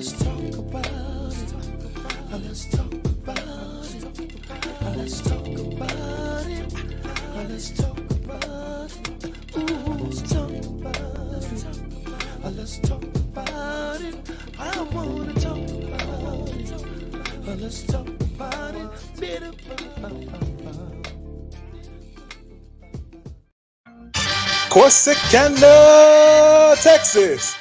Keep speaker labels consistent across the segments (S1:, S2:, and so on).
S1: Let's talk about it. Let's talk about it. Let's talk about it. Let's talk about it. Ooh, let's talk about it. Let's talk about it. I wanna talk about it. Let's talk about it.
S2: Corsicana, Texas.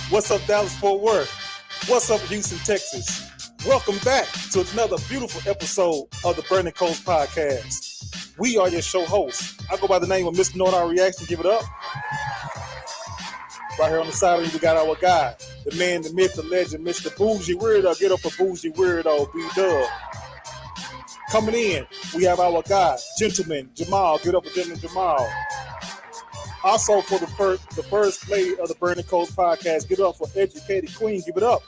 S2: What's up, Dallas Fort Worth? What's up, Houston, Texas? Welcome back to another beautiful episode of the Burning Coals Podcast. We are your show hosts. I go by the name of Mr. Knowing Our Reaction. Give it up. Right here on the side of me, we got our guy, the man, the myth, the legend, Mr. Bougie Weirdo. Get up for Bougie Weirdo, B-Dub. Coming in, we have our guy, Gentleman Jamal. Get up for Gentleman Jamal. Also for the first lady of the Burning Coals Podcast, give it up for Educated Queen. Give it up.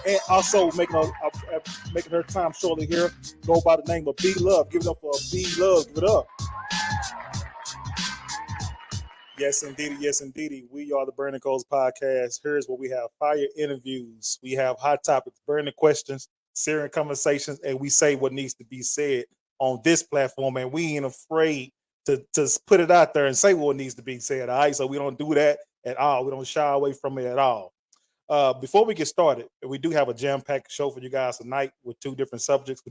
S2: And also making her time shortly here, go by the name of B Love. Give it up for B Love. Give it up. Yes, indeedy. We are the Burning Coals Podcast. Here's what we have: fire interviews. We have hot topics, burning questions, serious conversations, and we say what needs to be said on this platform. And we ain't afraid to put it out there and say what needs to be said. All right, so we don't do that at all. We don't shy away from it at all. Before we get started, we do have a jam-packed show for you guys tonight with different subjects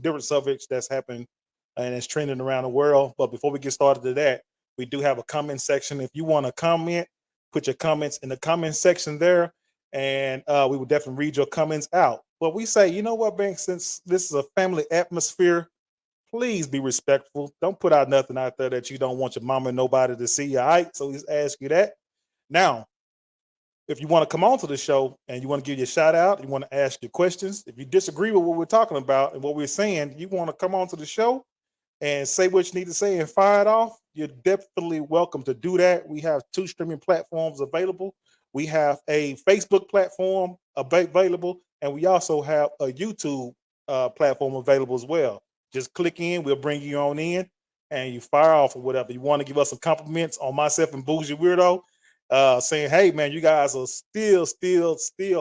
S2: that's happening and it's trending around the world. But before we get started to that, we do have a comment section. If you want to comment, put your comments in the comment section there, and we will definitely read your comments out. But we say, you know what, Bank, since this is a family atmosphere, please be respectful. Don't put out nothing out there that you don't want your mama and nobody to see. All right, so we just ask you that. Now, if you want to come on to the show and you want to give your shout out, you want to ask your questions, if you disagree with what we're talking about and what we're saying, you want to come on to the show and say what you need to say and fire it off, you're definitely welcome to do that. We have 2 streaming platforms available. We have a Facebook platform available, and we also have a YouTube platform available as well. Just click in, we'll bring you on in, and you fire off or whatever. You want to give us some compliments on myself and Bougie Weirdo, saying, hey, man, you guys are still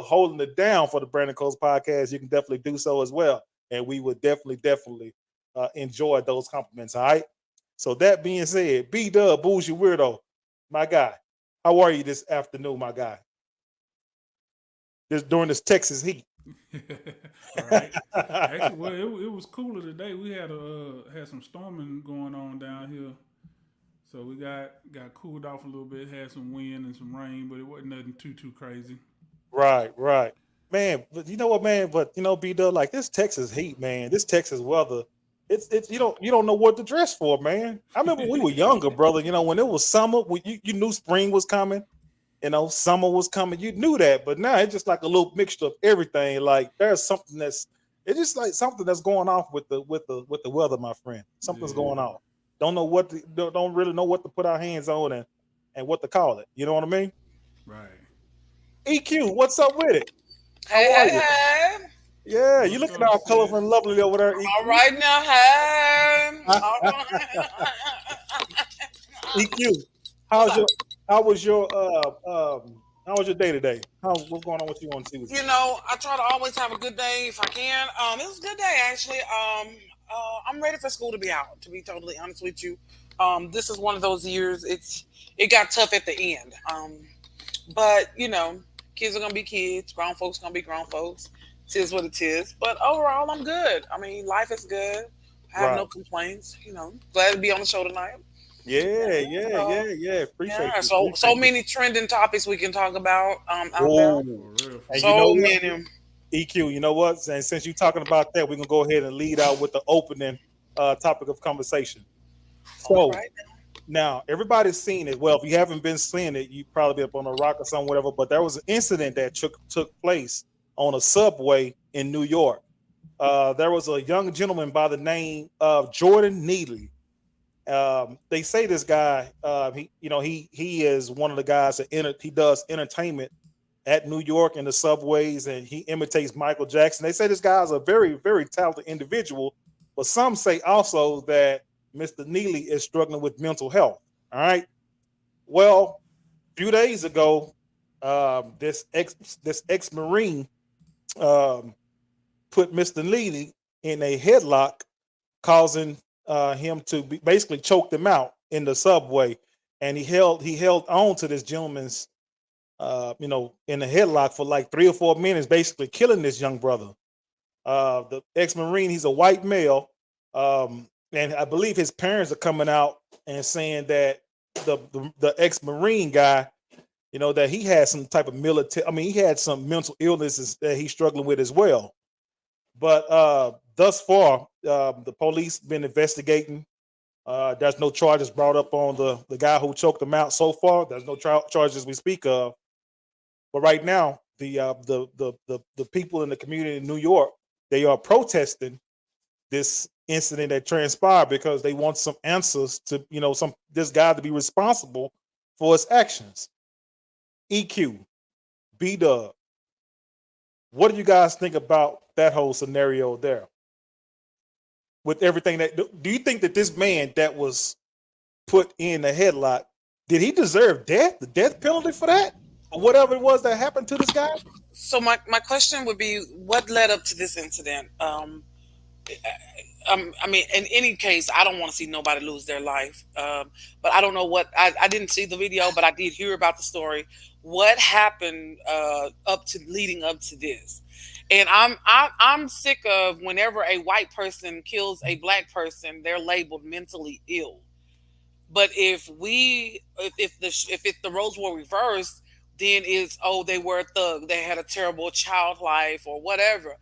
S2: holding it down for the Brandon Coast Podcast. You can definitely do so as well. And we would definitely enjoy those compliments, all right? So that being said, B-Dub, Bougie Weirdo, my guy, how are you this afternoon, my guy? During this Texas heat.
S3: All right. Actually, well, it was cooler today. We had some storming going on down here, so we got cooled off a little bit. Had some wind and some rain, but it wasn't nothing too crazy.
S2: Right, man. But you know what, man? But you know, B-Dub, like this Texas heat, man. This Texas weather. It's you don't know what to dress for, man. I remember when we were younger, brother. You know, when it was summer, you knew spring was coming. You know, summer was coming. You knew that, but now it's just like a little mixture of everything. Like there's something it's just like something that's going off with the weather, my friend. Something's going on. Don't really know what to put our hands on and what to call it. You know what I mean?
S3: Right.
S2: EQ, what's up with it? How
S4: Hey,
S2: are
S4: hey,
S2: you?
S4: hey.
S2: Yeah, you
S3: What's
S2: looking
S3: up,
S2: all
S3: sis?
S2: colorful and lovely over there,
S4: All
S2: EQ.
S4: right now, hey. All right.
S2: EQ,
S4: What's
S2: how's
S4: up?
S2: your how was your how was your day today? What's going on with you on Tuesday?
S4: I try to always have a good day if I can. It was a good day actually. I'm ready for school to be out. To be totally honest with you, this is one of those years. It got tough at the end. But kids are gonna be kids. Grown folks gonna be grown folks. Tis what it is. But overall, I'm good. I mean, life is good. I have
S2: Right.
S4: no complaints. Glad to be on the show tonight.
S2: Yeah,
S4: Yeah.
S2: yeah,
S4: So
S2: yeah, yeah. Appreciate
S4: yeah.
S2: you.
S4: So
S2: Appreciate you.
S4: many trending topics we can talk about out there.
S2: Oh,
S3: For real, for
S2: and you
S3: real.
S2: know
S4: So
S2: what?
S4: many.
S2: EQ, you know what? And since you're talking about that, we're gonna go ahead and lead out with the opening topic of conversation.
S4: All
S2: So
S4: right.
S2: now everybody's seen it. Well, if you haven't been seeing it, you probably be up on a rock or something, whatever. But there was an incident that took place on a subway in New York. There was a young gentleman by the name of Jordan Neely. They say this guy, he is one of the guys that he does entertainment at New York in the subways, and he imitates Michael Jackson. They say this guy is a very, very talented individual, but some say also that Mr. Neely is struggling with mental health. All right. Well, a few days ago, this ex Marine um, put Mr. Neely in a headlock, causing him to basically choke them out in the subway, and he held on to this gentleman's in a headlock for like 3 or 4 minutes, basically killing this young brother. The ex-marine, he's a white male, and I believe his parents are coming out and saying that the ex-marine guy, that he had some type of military. I mean, he had some mental illnesses that he's struggling with as well. But thus far, the police been investigating. There's no charges brought up on the guy who choked him out so far. There's no charges we speak of. But right now, the people in the community in New York, they are protesting this incident that transpired because they want some answers to some this guy to be responsible for his actions. EQ, B Dub, what do you guys think about that whole scenario there? With everything that do you think that this man that was put in a headlock, did he deserve death, the death penalty for that? Or whatever it was that happened to this guy?
S4: So my question would be, what led up to this incident? I mean, in any case, I don't want to see nobody lose their life. But I don't know what I didn't see the video, but I did hear about the story. What happened leading up to this? And I'm sick of whenever a white person kills a black person, they're labeled mentally ill. But if the roles were reversed, then it's, oh, they were a thug, they had a terrible child life or whatever.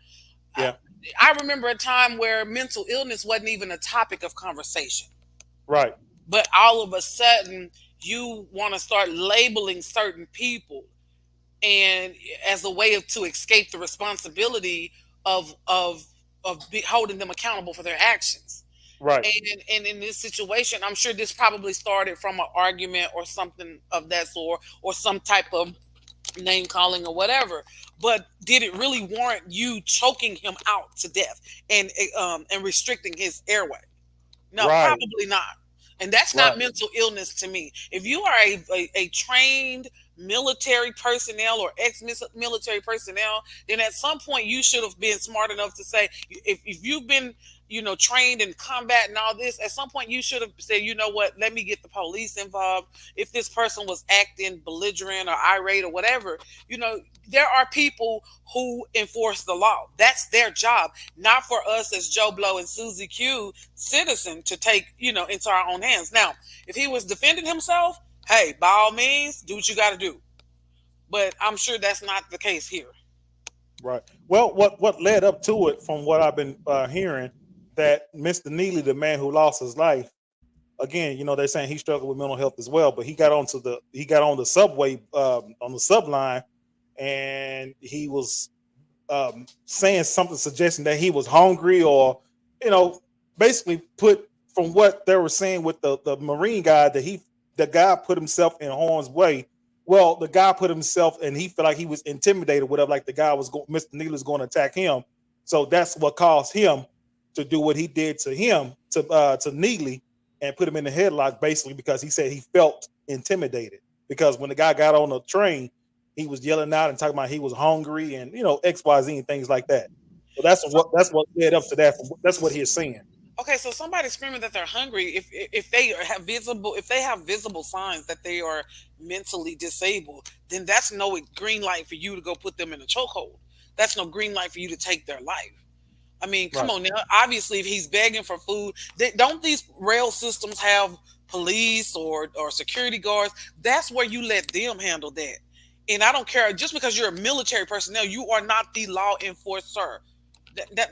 S4: I,
S2: Yeah,
S4: I remember a time where mental illness wasn't even a topic of conversation.
S2: right,
S4: But all of a sudden, you want to start labeling certain people, and as a way to escape the responsibility of holding them accountable for their actions.
S2: right,
S4: And in this situation, I'm sure this probably started from an argument or something of that sort, or some type of name calling or whatever. But did it really warrant you choking him out to death and restricting his airway? No,
S2: right,
S4: probably not. And that's not
S2: right,
S4: mental illness to me. If you are a trained military personnel or ex-military personnel, then at some point you should have been smart enough to say, if you've been, trained in combat and all this, at some point you should have said, you know what, let me get the police involved. If this person was acting belligerent or irate or whatever, there are people who enforce the law. That's their job, not for us as Joe Blow and Susie Q citizen to take, into our own hands. Now, if he was defending himself, hey, by all means, do what you got to do. But I'm sure that's not the case here.
S2: right. Well, what led up to it, from what I've been hearing, that Mr. Neely, the man who lost his life, again, they're saying he struggled with mental health as well, but he got on the subway, on the subline, and he was saying something suggesting that he was hungry, or you know basically put, from what they were saying with the Marine guy, that the guy put himself in harm's way. Well, the guy put himself, and he felt like he was intimidated, whatever, like the guy was Mr. Neely was going to attack him. So that's what caused him to do what he did to him, to Neely, and put him in the headlock, basically because he said he felt intimidated, because when the guy got on the train, he was yelling out and talking about he was hungry and XYZ and things like that. So that's what led up to that. That's what he's saying.
S4: Okay, so somebody screaming that they're hungry, if they have visible signs that they are mentally disabled, then that's no green light for you to go put them in a chokehold. That's no green light for you to take their life. I mean, come
S2: Right.
S4: on now. Obviously, if he's begging for food, don't these rail systems have police or security guards? That's where you let them handle that. And I don't care, just because you're a military personnel, you are not the law enforcer.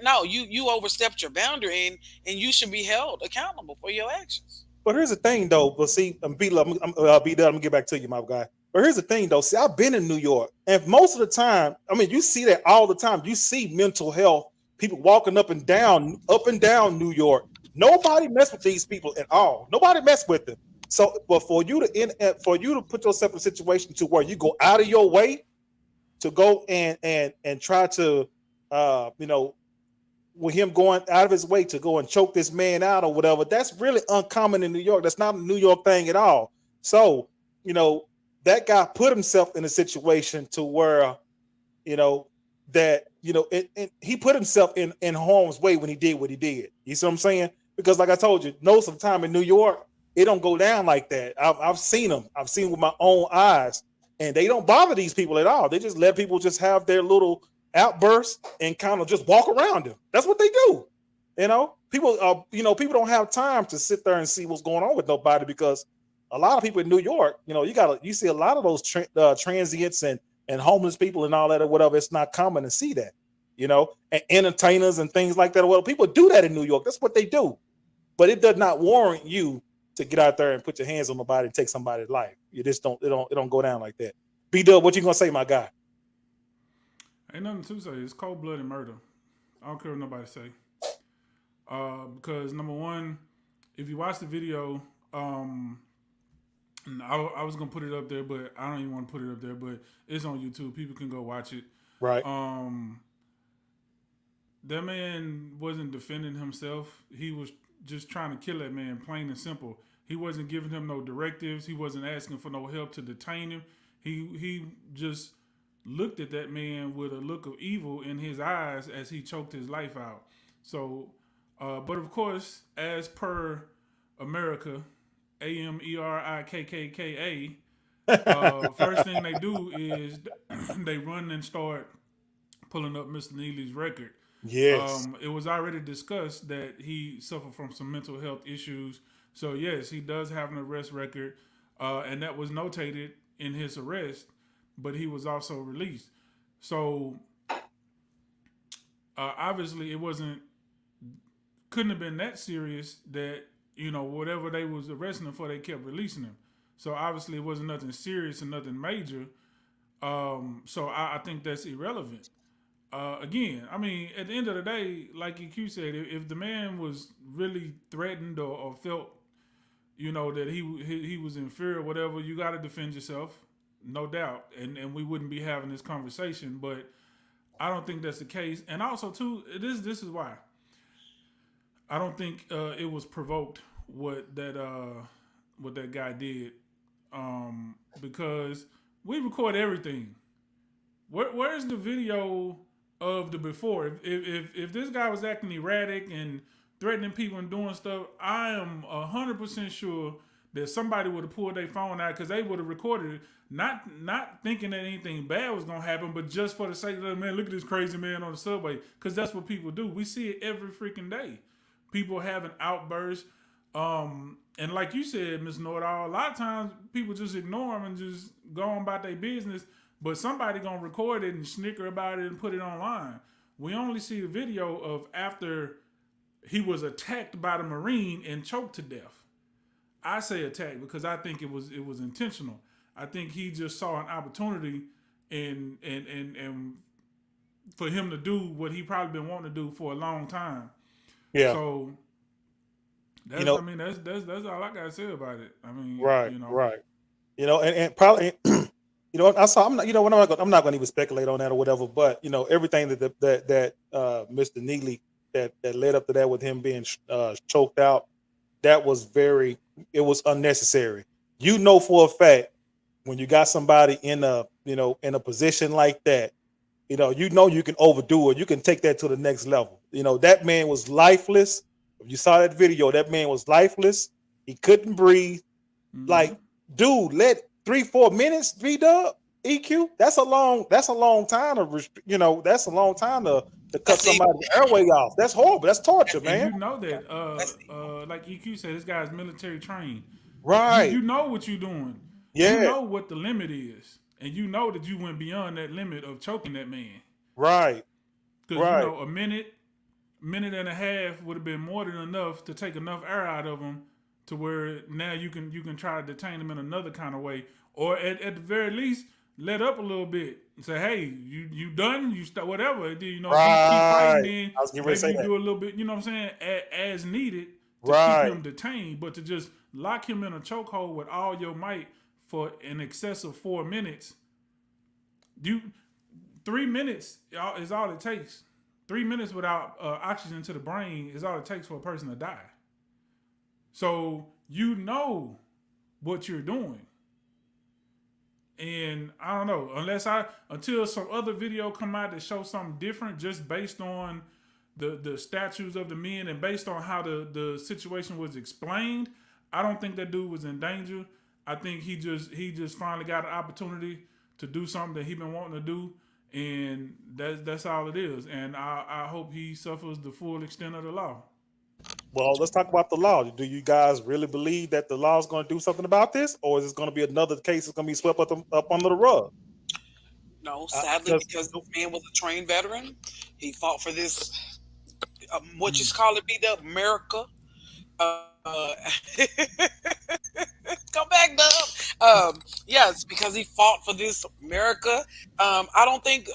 S4: No, you overstepped your boundary, and you should be held accountable for your actions.
S2: But here's the thing, though. But see, be done. I'm gonna get back to you, my guy. But here's the thing, though. See, I've been in New York, and most of the time, I mean, you see that all the time. You see mental health people walking up and down New York. Nobody mess with these people at all. Nobody mess with them. So, but for you to put yourself in a situation to where you go out of your way to go and try to, you know, with him going out of his way to go and choke this man out or whatever, that's really uncommon in New York. That's not a New York thing at all. So, you know, that guy put himself in a situation to where, you know, that, he put himself in harm's way when he did what he did. You see what I'm saying? Because like I told you, most of the time in New York, it don't go down like that. I've seen them. I've seen with my own eyes, and they don't bother these people at all. They just let people just have their little outbursts and kind of just walk around them. That's what they do. People don't have time to sit there and see what's going on with nobody, because a lot of people in New York, you see a lot of those transients and homeless people and all that or whatever. It's not common to see that, and entertainers and things like that. Well, people do that in New York. That's what they do. But it does not warrant you to get out there and put your hands on nobody and take somebody's life. You just don't. It don't go down like that. B-Dub, what you gonna say, my guy?
S3: Ain't nothing to say. It's cold blooded murder. I don't care what nobody say. Because number one, if you watch the video, I was gonna put it up there, but I don't even want to put it up there. But it's on YouTube. People can go watch it.
S2: Right.
S3: That man wasn't defending himself. He was just trying to kill that man, plain and simple. He wasn't giving him no directives. He wasn't asking for no help to detain him. He just looked at that man with a look of evil in his eyes as he choked his life out. So, but of course, as per America, Amerikkkka, first thing they do is they run and start pulling up Mr. Neely's record.
S2: Yes.
S3: It was already discussed that he suffered from some mental health issues. So yes, he does have an arrest record, and that was notated in his arrest. But he was also released. So obviously, couldn't have been that serious that whatever they was arresting him for, they kept releasing him. So obviously, it wasn't nothing serious and nothing major. So I think that's irrelevant. Again, I mean, at the end of the day, like EQ said, if the man was really threatened or felt, that he was in fear or whatever, you got to defend yourself, no doubt, and we wouldn't be having this conversation. But I don't think that's the case, and also too, this is why I don't think it was provoked what that guy did, because we record everything. Where's the video of the before? If this guy was acting erratic and threatening people and doing stuff, I am 100% sure that somebody would have pulled their phone out, because they would have recorded it, not thinking that anything bad was gonna happen, but just for the sake of, man, look at this crazy man on the subway, because that's what people do. We see it every freaking day. People having outbursts, and like you said, Ms. Know-It-All, a lot of times people just ignore them and just go on about their business. But somebody gonna record it and snicker about it and put it online. We only see the video of after he was attacked by the Marine and choked to death. I say attacked because I think it was intentional. I think he just saw an opportunity and for him to do what he probably been wanting to do for a long time.
S2: Yeah.
S3: So that's
S2: You know,
S3: I mean that's all I gotta say about it. I mean,
S2: right, right. And probably, I saw. I'm not. I'm not going to even speculate on that or whatever. But everything that Mr. Neely that led up to that, with him being choked out, that was it was unnecessary. For a fact, when you got somebody in a position like that, you can overdo it. You can take that to the next level. That man was lifeless. If you saw that video, that man was lifeless. He couldn't breathe.
S3: Mm-hmm.
S2: Like, dude, let 3-4 minutes be done. EQ. That's a long time to that's a long time to cut somebody's airway off. That's horrible. That's torture, man.
S3: And you know that, like EQ said, this guy's military trained.
S2: Right.
S3: You know what you're doing.
S2: Yeah.
S3: You know what the limit is, and you know that you went beyond that limit of choking that man.
S2: Right.
S3: Because a minute and a half would have been more than enough to take enough air out of him to where now you can try to detain him in another kind of way, or at the very least let up a little bit and say, hey, you done, you start whatever. Right. Keep fighting. Then maybe you do a little bit, what I'm saying, as needed to keep him detained, but to just lock him in a chokehold with all your might for in excess of 4 minutes. 3 minutes is all it takes. 3 minutes without oxygen to the brain is all it takes for a person to die. So you know what you're doing. And I don't know, until some other video come out that shows something different, just based on the statues of the men and based on how the situation was explained, I don't think that dude was in danger. I think he just finally got an opportunity to do something that he been wanting to do, and that's all it is. And I hope he suffers the full extent of the law.
S2: Well, let's talk about the law. Do you guys really believe that the law is going to do something about this, or is this going to be another case that's going to be swept up under the rug?
S4: No, sadly,
S2: Because
S4: because this man was a trained veteran. He fought for this, what you call it, be the America. Uh, Come back, Dub. Yes, because he fought for this America. I don't think.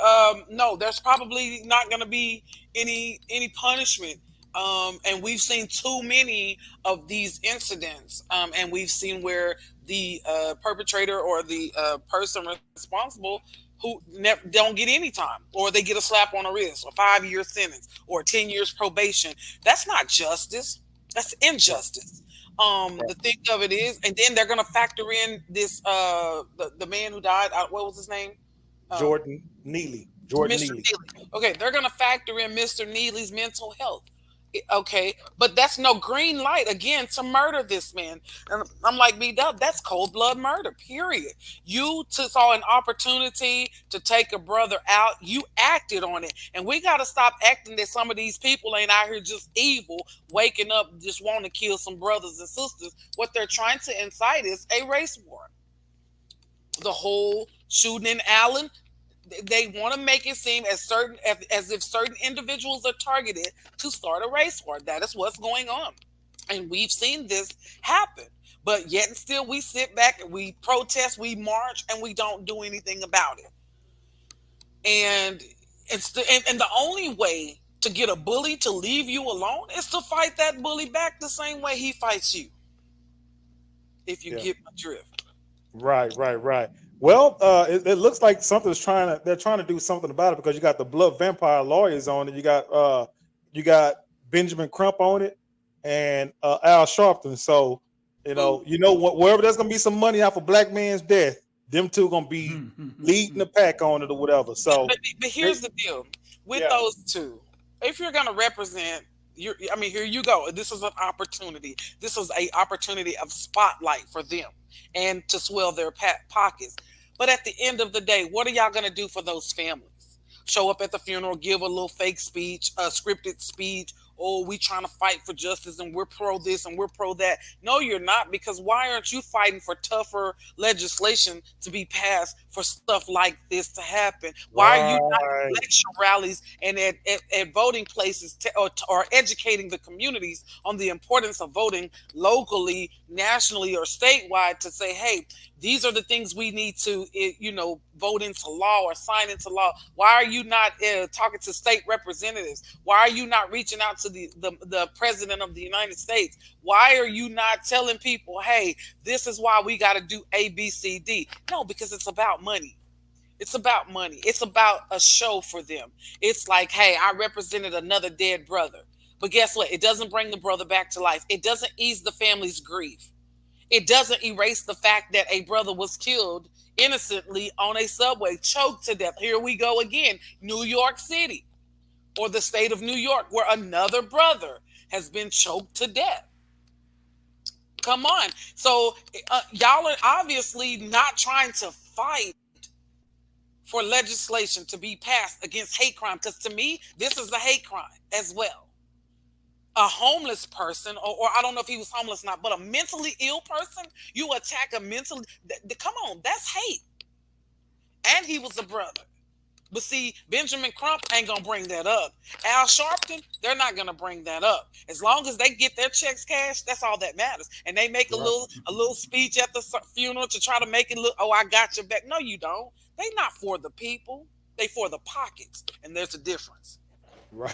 S4: No, there's probably not going to be any punishment. And we've seen too many of these incidents, and we've seen where the perpetrator or the person responsible who don't get any time, or they get a slap on the wrist, or 5 year sentence, or 10 years probation. That's not justice. That's
S2: right,
S4: injustice.
S2: right.
S4: The thing of it is, and then they're gonna factor in this the man who died. What was his name? Um,
S2: Jordan
S4: Mr.
S2: Neely.
S4: Neely. Okay, they're gonna factor in Mr. Neely's mental health. Okay, but that's no green light again to murder this man. And I'm like, B Dub, that's cold blood murder. Period. You saw an opportunity to take a brother out. You acted on it, and we got to stop acting that some of these people ain't out here just evil, waking up just wanting to kill some brothers and sisters. What they're trying to incite is a race war. The whole shooting in Allen, they want to make it seem as if certain individuals are targeted to start a race war. That is what's going on, and we've seen this happen. But yet and still, we sit back and we protest, we march, and we don't do anything about it. And and the only way to get a bully to leave you alone is to fight that bully back the same way he fights you. If you
S2: Yeah.
S4: get my drift.
S2: Right. Well, it looks like they're trying to do something about it because you got the blood vampire lawyers on it. You got Benjamin Crump on it and Al Sharpton. So
S4: Ooh.
S2: wherever there's gonna be some money off a black man's death, them two gonna be leading the pack on it or whatever. So
S4: But
S2: they,
S4: here's the deal with
S2: yeah,
S4: those two. If you're going to represent, I mean, here you go. This is an opportunity. This is a opportunity of spotlight for them and to swell their pockets. But at the end of the day, what are y'all going to do for those families? Show up at the funeral, give a little fake speech, a scripted speech. Oh, we trying to fight for justice and we're pro this and we're pro that. No, you're not, because why aren't you fighting for tougher legislation to be passed for stuff like this to happen? Why are you not
S2: right,
S4: at lecture rallies and at voting places or educating the communities on the importance of voting locally, nationally, or statewide to say, hey, these are the things we need to, vote into law or sign into law. Why are you not talking to state representatives? Why are you not reaching out to the president of the United States? Why are you not telling people, hey, this is why we got to do A, B, C, D? No, because it's about money. It's about money. It's about a show for them. It's like, hey, I represented another dead brother. But guess what? It doesn't bring the brother back to life. It doesn't ease the family's grief. It doesn't erase the fact that a brother was killed innocently on a subway, choked to death. Here we go again. New York City or the state of New York, where another brother has been choked to death. Come on. So, y'all are obviously not trying to fight for legislation to be passed against hate crime, because to me, this is a hate crime as well. A homeless person, or I don't know if he was homeless or not, but a mentally ill person, you attack a mentally, come on, that's hate. And he was a brother. But see, Benjamin Crump ain't gonna bring that up. Al Sharpton, they're not gonna bring that up. As long as they get their checks cashed, that's all that matters. And they make a
S2: right.
S4: little speech at the funeral to try to make it look, oh, I got your back. No, you don't. They not for the people. They for the pockets. And there's a difference.
S2: Right.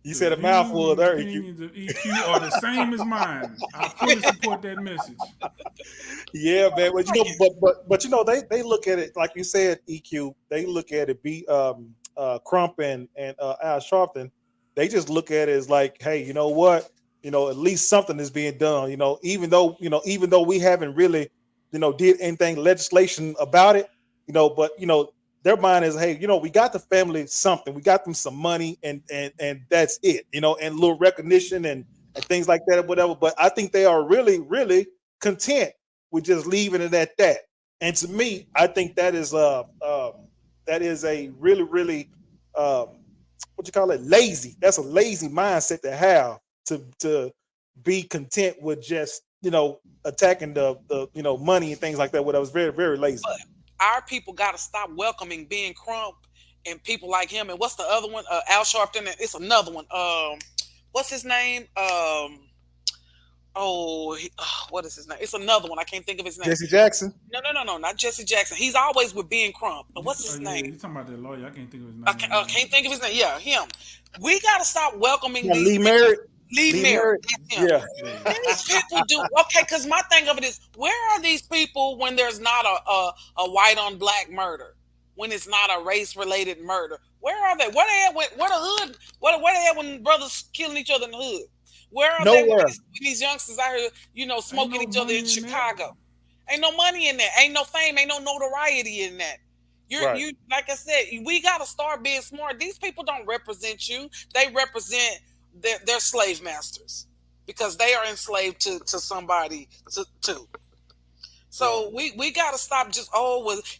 S2: You
S3: The
S2: said a
S3: views
S2: mouthful
S3: and
S2: there. You,
S3: opinions of EQ are the same as mine. I fully support that message.
S2: yeah, man. But
S4: Like it.
S2: they look at it like you said, EQ. They look at it. Crump and Al Sharpton. They just look at it as like, hey, you know what? At least something is being done. Even though we haven't really did anything legislation about it. But their mind is, hey, we got the family something, we got them some money, and that's it, and a little recognition and things like that or whatever. But I think they are really, really content with just leaving it at that. And to me, I think that is a really, really what you call it, lazy. That's a lazy mindset to have, to be content with just attacking the money and things like that. What I was very, very lazy.
S4: But our people got to stop welcoming Ben Crump and people like him. And what's the other one? Al Sharpton. It's another one. What's his name? What is his name? It's another one. I can't think of his name.
S2: Jesse Jackson.
S4: No, not Jesse Jackson. He's always with Ben Crump. What's his
S3: Yeah,
S4: name?
S3: you talking about that lawyer? I can't think of his name.
S4: Can't think of his name. Yeah, him. We got to stop welcoming these
S2: Lee Merritt.
S4: Lee Merritt.
S2: Yeah.
S4: These people do okay. Because my thing of it is, where are these people when there's not a white on black murder? When it's not a race related murder? Where are they? Where they at? Where the hood? Where they at when brothers killing each other in the hood? Where are they when these youngsters out here, smoking each other in Chicago? Ain't no money in that. Ain't no fame. Ain't no notoriety in that. You like I said, we got to start being smart. These people don't represent you. They represent their slave masters because they are enslaved to somebody too. So we got to stop just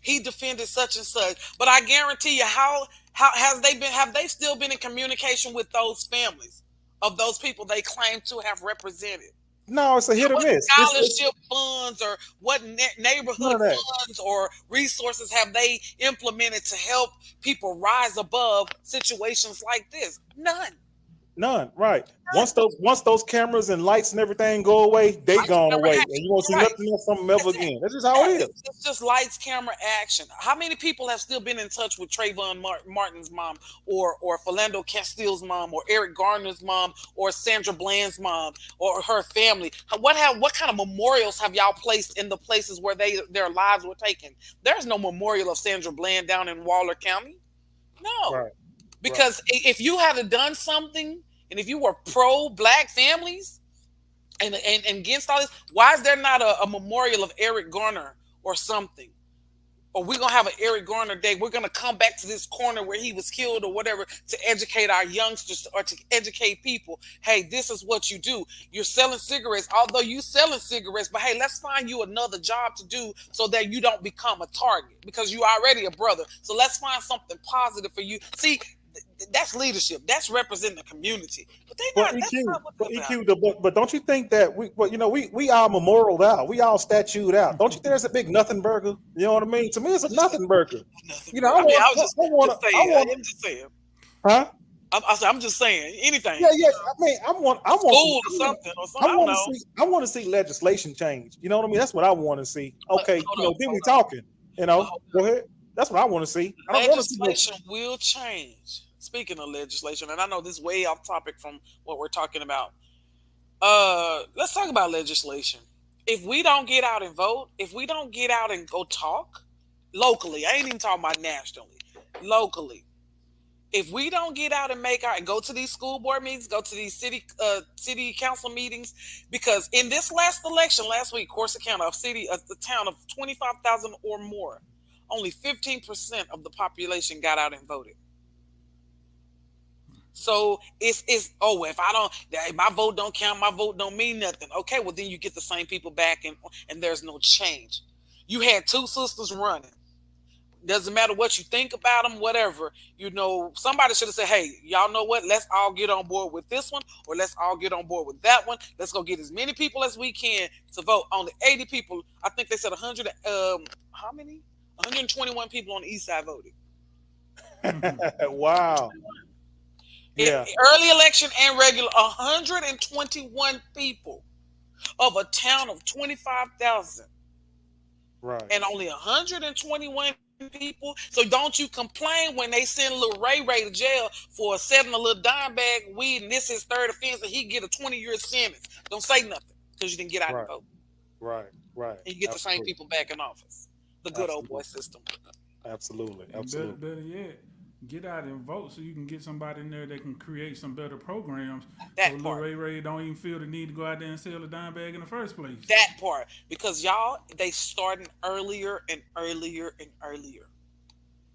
S4: he defended such and such. But I guarantee you, how has they been? Have they still been in communication with those families of those people they claim to have represented?
S2: No, it's a hit or miss.
S4: Scholarship funds or what neighborhood funds or resources have they implemented to help people rise above situations like this?
S2: None. Right. Once those cameras and lights and everything go away, they gone away, and you won't see nothing else from them ever again. That's just how it is.
S4: It's just lights, camera, action. How many people have still been in touch with Trayvon Martin's mom, or Philando Castile's mom, or Eric Garner's mom, or Sandra Bland's mom, or her family? What kind of memorials have y'all placed in the places where their lives were taken? There's no memorial of Sandra Bland down in Waller County. No,
S2: right.
S4: Because if you had done something, and if you were pro-black families and against all this, why is there not a memorial of Eric Garner or something? Or we're going to have an Eric Garner day. We're going to come back to this corner where he was killed or whatever to educate our youngsters or to educate people. Hey, this is what you do. You're selling cigarettes, although you're selling cigarettes, but hey, let's find you another job to do so that you don't become a target because you're already a brother. So let's find something positive for you. See, that's leadership. That's representing the community. But they not. That's not what
S2: EQ, but don't you think that we all memorialed out, we all statued out? Don't you think there's a big nothing burger? You know what I mean? To me, it's a nothing burger. I'm
S4: just saying.
S2: Huh?
S4: I'm just saying anything.
S2: Yeah. I mean, I want
S4: school or something.
S2: I want to see legislation change. You know what I mean? That's what I want to see. Okay, then we talking. Go ahead. That's what I want to see. I don't want to see
S4: legislation will change. Speaking of legislation, and I know this is way off topic from what we're talking about. Let's talk about legislation. If we don't get out and vote, if we don't get out and go talk locally, I ain't even talking about nationally, locally. If we don't get out and and go to these school board meetings, go to these city council meetings, because in this last election last week, Corsicana, the town of 25,000 or more, only 15% of the population got out and voted. So if my vote don't count, my vote don't mean nothing. Okay, well then you get the same people back and there's no change. You had two sisters running. Doesn't matter what you think about them, whatever. Somebody should have said, hey, y'all know what? Let's all get on board with this one, or let's all get on board with that one. Let's go get as many people as we can to vote. Only 80 people, I think they said 100, how many? 121 people on the east side voted.
S2: Wow.
S4: Yeah. Early election and regular, 121 people of a town of 25,000.
S2: Right.
S4: And only 121 people. So don't you complain when they send little Ray to jail for selling a little dime bag of weed and this is third offense and he get a 20-year sentence. Don't say nothing because you didn't get out and vote.
S2: Right.
S4: And you get the same people back in office. The good old boy system.
S2: Absolutely.
S3: Better yet, get out and vote so you can get somebody in there that can create some better programs. So
S4: That
S3: Lil
S4: part.
S3: Ray Ray don't even feel the need to go out there and sell a dime bag in the first place.
S4: That part. Because y'all, they starting earlier and earlier and earlier.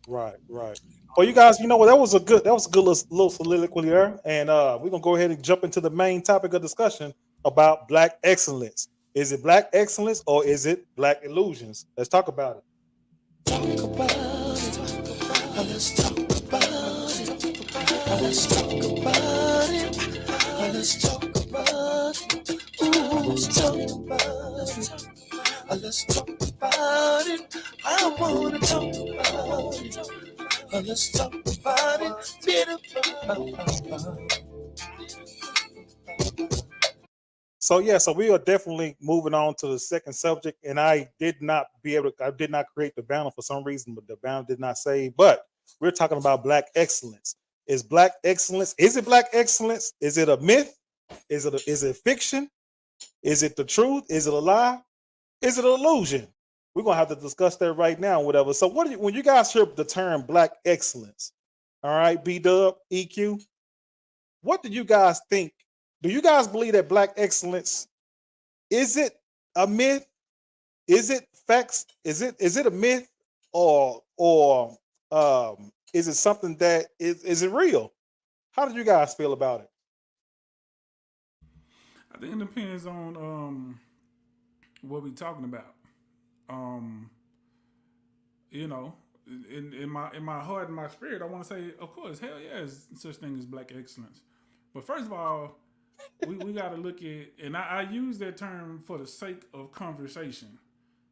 S2: Right, right. Well, you guys, you know what? That was a good little soliloquy there, and we're gonna go ahead and jump into the main topic of discussion about black excellence. Is it black excellence or is it black illusions? Let's talk about it.
S1: Talk about it. Let's talk about it. Let's talk about it. Let's talk about it. Ooh, let's talk about it. Let's talk about it. I wanna talk about it. Let's talk about it.
S2: So yeah, so we are definitely moving on to the second subject, and I did not create the banner for some reason, but the banner did not save. But we're talking about black excellence. Is black excellence? Is it black excellence? Is it a myth? Is it fiction? Is it the truth? Is it a lie? Is it an illusion? We're gonna have to discuss that right now, whatever. So, when you guys hear the term black excellence, all right, B Dub, EQ, what do you guys think? Do you guys believe that black excellence is it a myth? Is it facts? Is it a myth or is it something that is it real? How do you guys feel about it?
S3: I think it depends on what we talking about. Um, you know, in my heart and my spirit, I want to say, of course, hell yeah, there's such thing as black excellence. But first of all, we got to look at, and I use that term for the sake of conversation,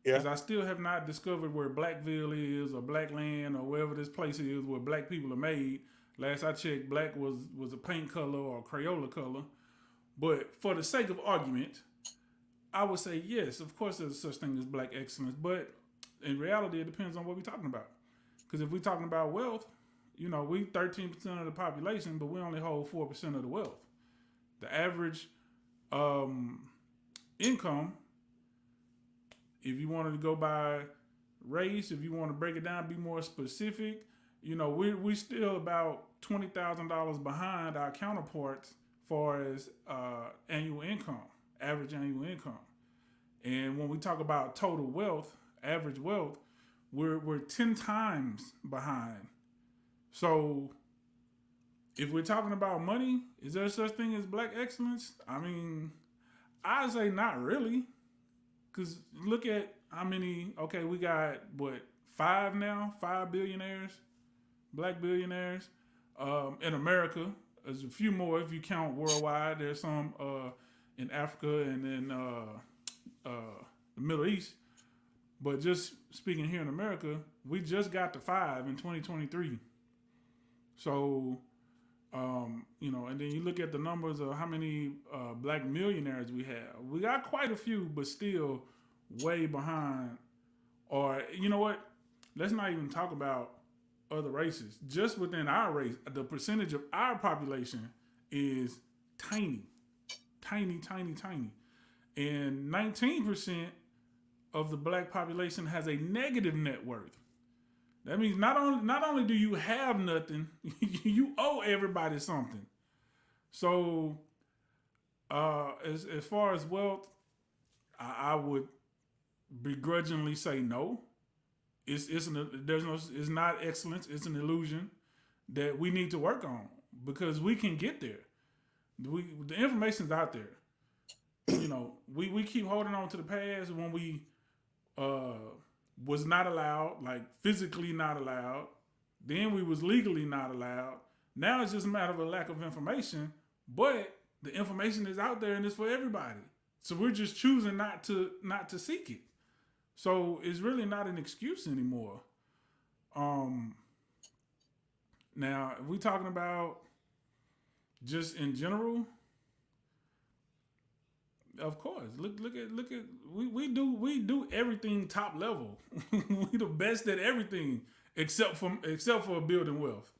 S2: Yeah.
S3: because I still have not discovered where Blackville is or Blackland or wherever this place is where black people are made. Last I checked, black was a paint color or a Crayola color. But for the sake of argument, I would say yes, of course there's such thing as black excellence, but in reality it depends on what we're talking about. Because if we're talking about wealth, we 13% of the population, but we only hold 4% of the wealth. The average um, income, if you wanted to go by race, if you want to break it down, be more specific, we still about $20,000 behind our counterparts as far as annual income, average annual income. And when we talk about total wealth, average wealth, we're 10 times behind. So if we're talking about money, is there such thing as black excellence? I mean, I say not really. Because look at how many, okay, we got what, five now? Five billionaires, black billionaires in America. There's a few more if you count worldwide. There's some in Africa and in the Middle East. But just speaking here in America, we just got to five in 2023. So, and then you look at the numbers of how many black millionaires we have. We got quite a few, but still way behind. Or, you know what? Let's not even talk about other races. Just within our race, the percentage of our population is tiny, tiny, tiny, tiny. And 19% of the black population has a negative net worth. That means not only do you have nothing, you owe everybody something. So, as far as wealth, I would begrudgingly say no. It's not excellence. It's an illusion that we need to work on because we can get there. The information's out there. We keep holding on to the past when we was not allowed, like physically not allowed. Then we was legally not allowed. Now it's just a matter of a lack of information, but the information is out there and it's for everybody. So we're just choosing not to seek it. So it's really not an excuse anymore. Now, if we talking about just in general, of course. Look at we do everything top level. We the best at everything except for building wealth.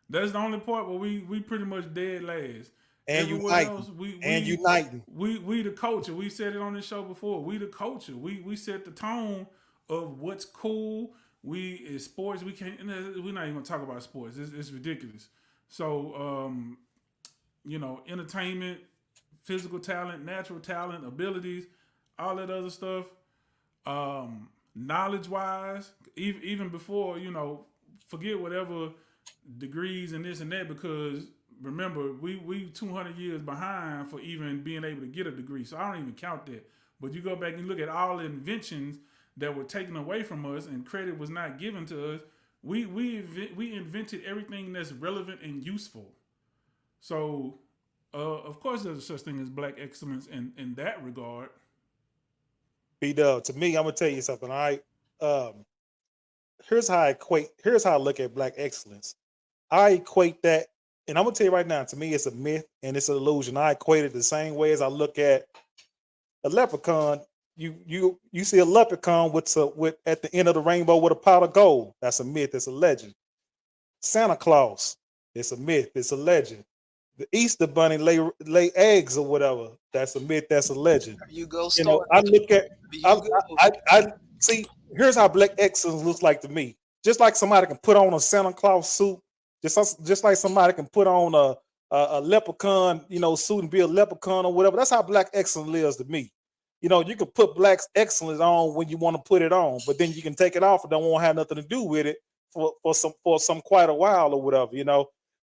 S3: That's the only part where we pretty much dead last.
S2: And
S3: Everywhere
S2: uniting.
S3: else, we
S2: And
S3: we
S2: uniting.
S3: we the culture. We said it on this show before. We the culture. We set the tone of what's cool. we in sports we can't. We're not even gonna talk about sports. It's ridiculous. So entertainment, physical talent, natural talent, abilities, all that other stuff. Knowledge wise, even before forget whatever degrees and this and that because remember we 200 years behind for even being able to get a degree. So I don't even count that. But you go back and look at all the inventions that were taken away from us and credit was not given to us. We invented everything that's relevant and useful. So of course there's a such thing as black excellence in that regard.
S2: B Dub, to me, I'm gonna tell you something. All right. Um, here's how I look at black excellence. I equate that, and I'm gonna tell you right now, to me, it's a myth and it's an illusion. I equate it the same way as I look at a leprechaun. You see a leprechaun with at the end of the rainbow with a pot of gold. That's a myth. It's a legend. Santa Claus. It's a myth. It's a legend. The Easter Bunny lay eggs or whatever. That's a myth. That's a legend.
S4: You go
S2: You know,
S4: start.
S2: I look at
S4: You go.
S2: I see. Here's how black excellence looks like to me. Just like somebody can put on a Santa Claus suit, just like somebody can put on a leprechaun, suit and be a leprechaun or whatever. That's how black excellence is to me. You can put black excellence on when you want to put it on, but then you can take it off and don't want to have nothing to do with it for some quite a while or whatever.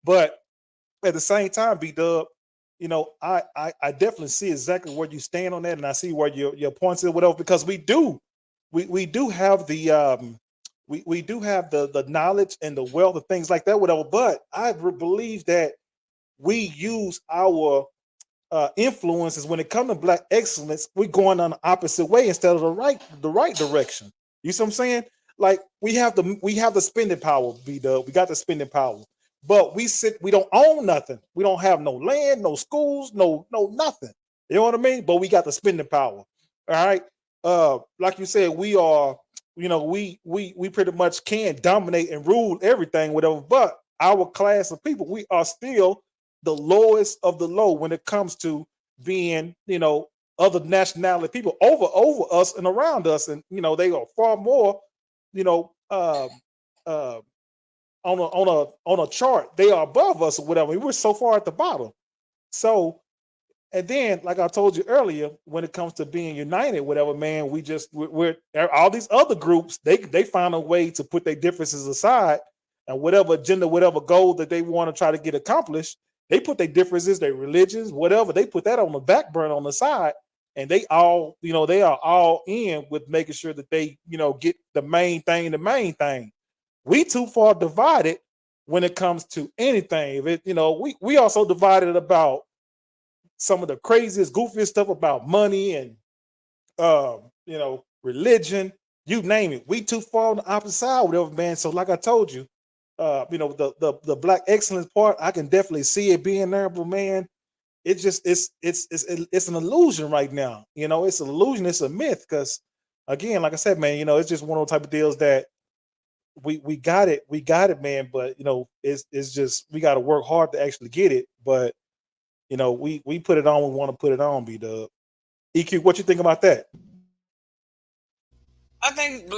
S2: But at the same time, B Dub, I definitely see exactly where you stand on that, and I see where your points is, whatever, because we do have we do have the knowledge and the wealth of things like that, whatever. But I believe that we use our influences when it comes to black excellence. We're going on the opposite way instead of the right direction. You see what I'm saying? Like we have the spending power, B Dub. We got the spending power. But we don't own nothing. We don't have no land, no schools, no nothing. You know what I mean? But we got the spending power. All right. Like you said, we are, we pretty much can dominate and rule everything, whatever. But our class of people, we are still the lowest of the low when it comes to being, other nationality people over us and around us. And they are far more, you know, uh on a chart. They are above us or whatever. We're so far at the bottom. So, and then, like I told you earlier, when it comes to being united, whatever, man, we're all these other groups. They find a way to put their differences aside, and whatever agenda, whatever goal that they want to try to get accomplished, they put their differences, their religions, whatever. They put that on the back burner on the side, and they are all in with making sure that they, get the main thing, the main thing. We too far divided when it comes to anything. We also divided about some of the craziest, goofiest stuff about money and religion, you name it. We too far on the opposite side, whatever, man. So, like I told you, the black excellence part, I can definitely see it being there, but man, it's an illusion right now. It's an illusion. It's a myth because, again, like I said, man, it's just one of those type of deals that we got it, man. But it's just we got to work hard to actually get it. But we put it on. We want to put it on. B Dub. EQ, what you think about that?
S4: I think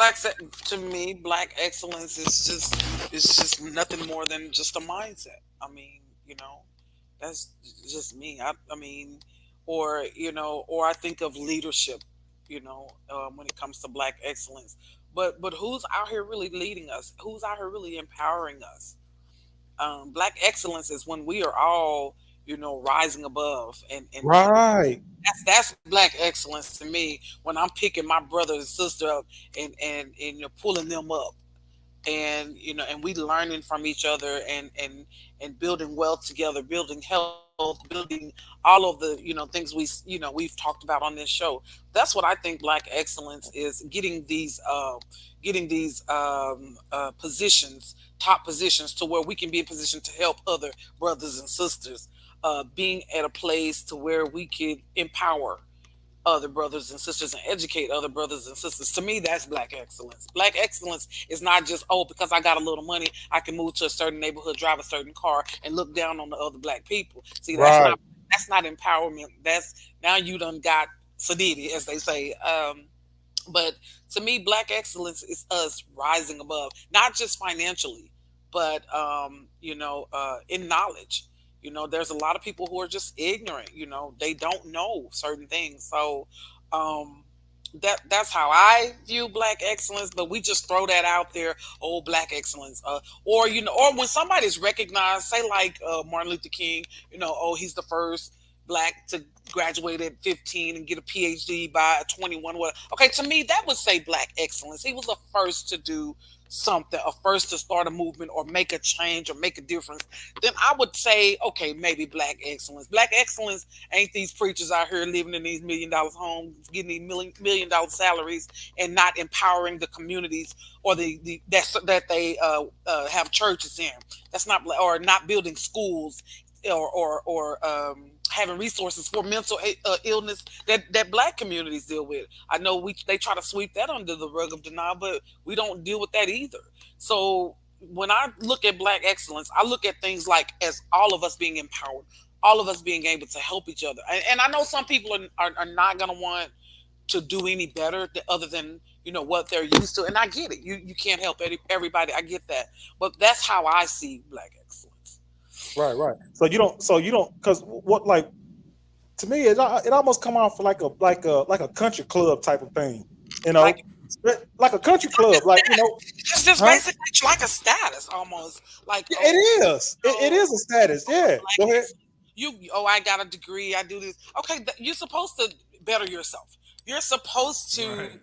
S4: to me, black excellence is just nothing more than just a mindset. I mean, that's just me. I mean, or I think of leadership. When it comes to black excellence, but who's out here really leading us? Who's out here really empowering us? Black excellence is when we are all rising above, and
S2: Right.
S4: that's black excellence to me when I'm picking my brother and sister up and pulling them up, and we learning from each other, and building wealth together, building health, building all of the things we've talked about on this show. That's what I think black excellence is: getting these positions, top positions, to where we can be in position to help other brothers and sisters, being at a place to where we could empower other brothers and sisters and educate other brothers and sisters. To me, that's black excellence. Black excellence is not just, oh, because I got a little money, I can move to a certain neighborhood, drive a certain car, and look down on the other black people. See,
S2: Right.
S4: that's not empowerment. That's now you done got sadidi, as they say. But to me, black excellence is us rising above, not just financially, but in knowledge. There's a lot of people who are just ignorant. They don't know certain things. So um, that's how I view black excellence. But we just throw that out there. Oh, black excellence. Or or when somebody's recognized, say like Martin Luther King. Oh, he's the first black to graduate at 15 and get a PhD by 21. What? Okay, to me that would say black excellence. He was the first to do something, a first to start a movement or make a change or make a difference. Then I would say, okay, maybe black excellence. Black excellence ain't these preachers out here living in these $1 million homes, getting these $1 million salaries, and not empowering the communities or that they have churches in. That's not, or not building schools, or having resources for mental illness that black communities deal with. I know they try to sweep that under the rug of denial, but we don't deal with that either. So when I look at black excellence, I look at things like as all of us being empowered, all of us being able to help each other. And I know some people are not going to want to do any better other than what they're used to, and I get it. You can't help everybody. I get that, but that's how I see black excellence.
S2: Right, right. So you don't, because what, like, to me, it almost come off like a country club type of thing, you
S4: Like
S2: know, like a country club, like,
S4: it's just
S2: huh?
S4: basically like a status almost. Like,
S2: Yeah,
S4: oh,
S2: it is. It is a status. Yeah.
S4: black
S2: Go ahead.
S4: excellence. I got a degree, I do this. Okay, you're supposed to better yourself. You're supposed to,
S3: Right.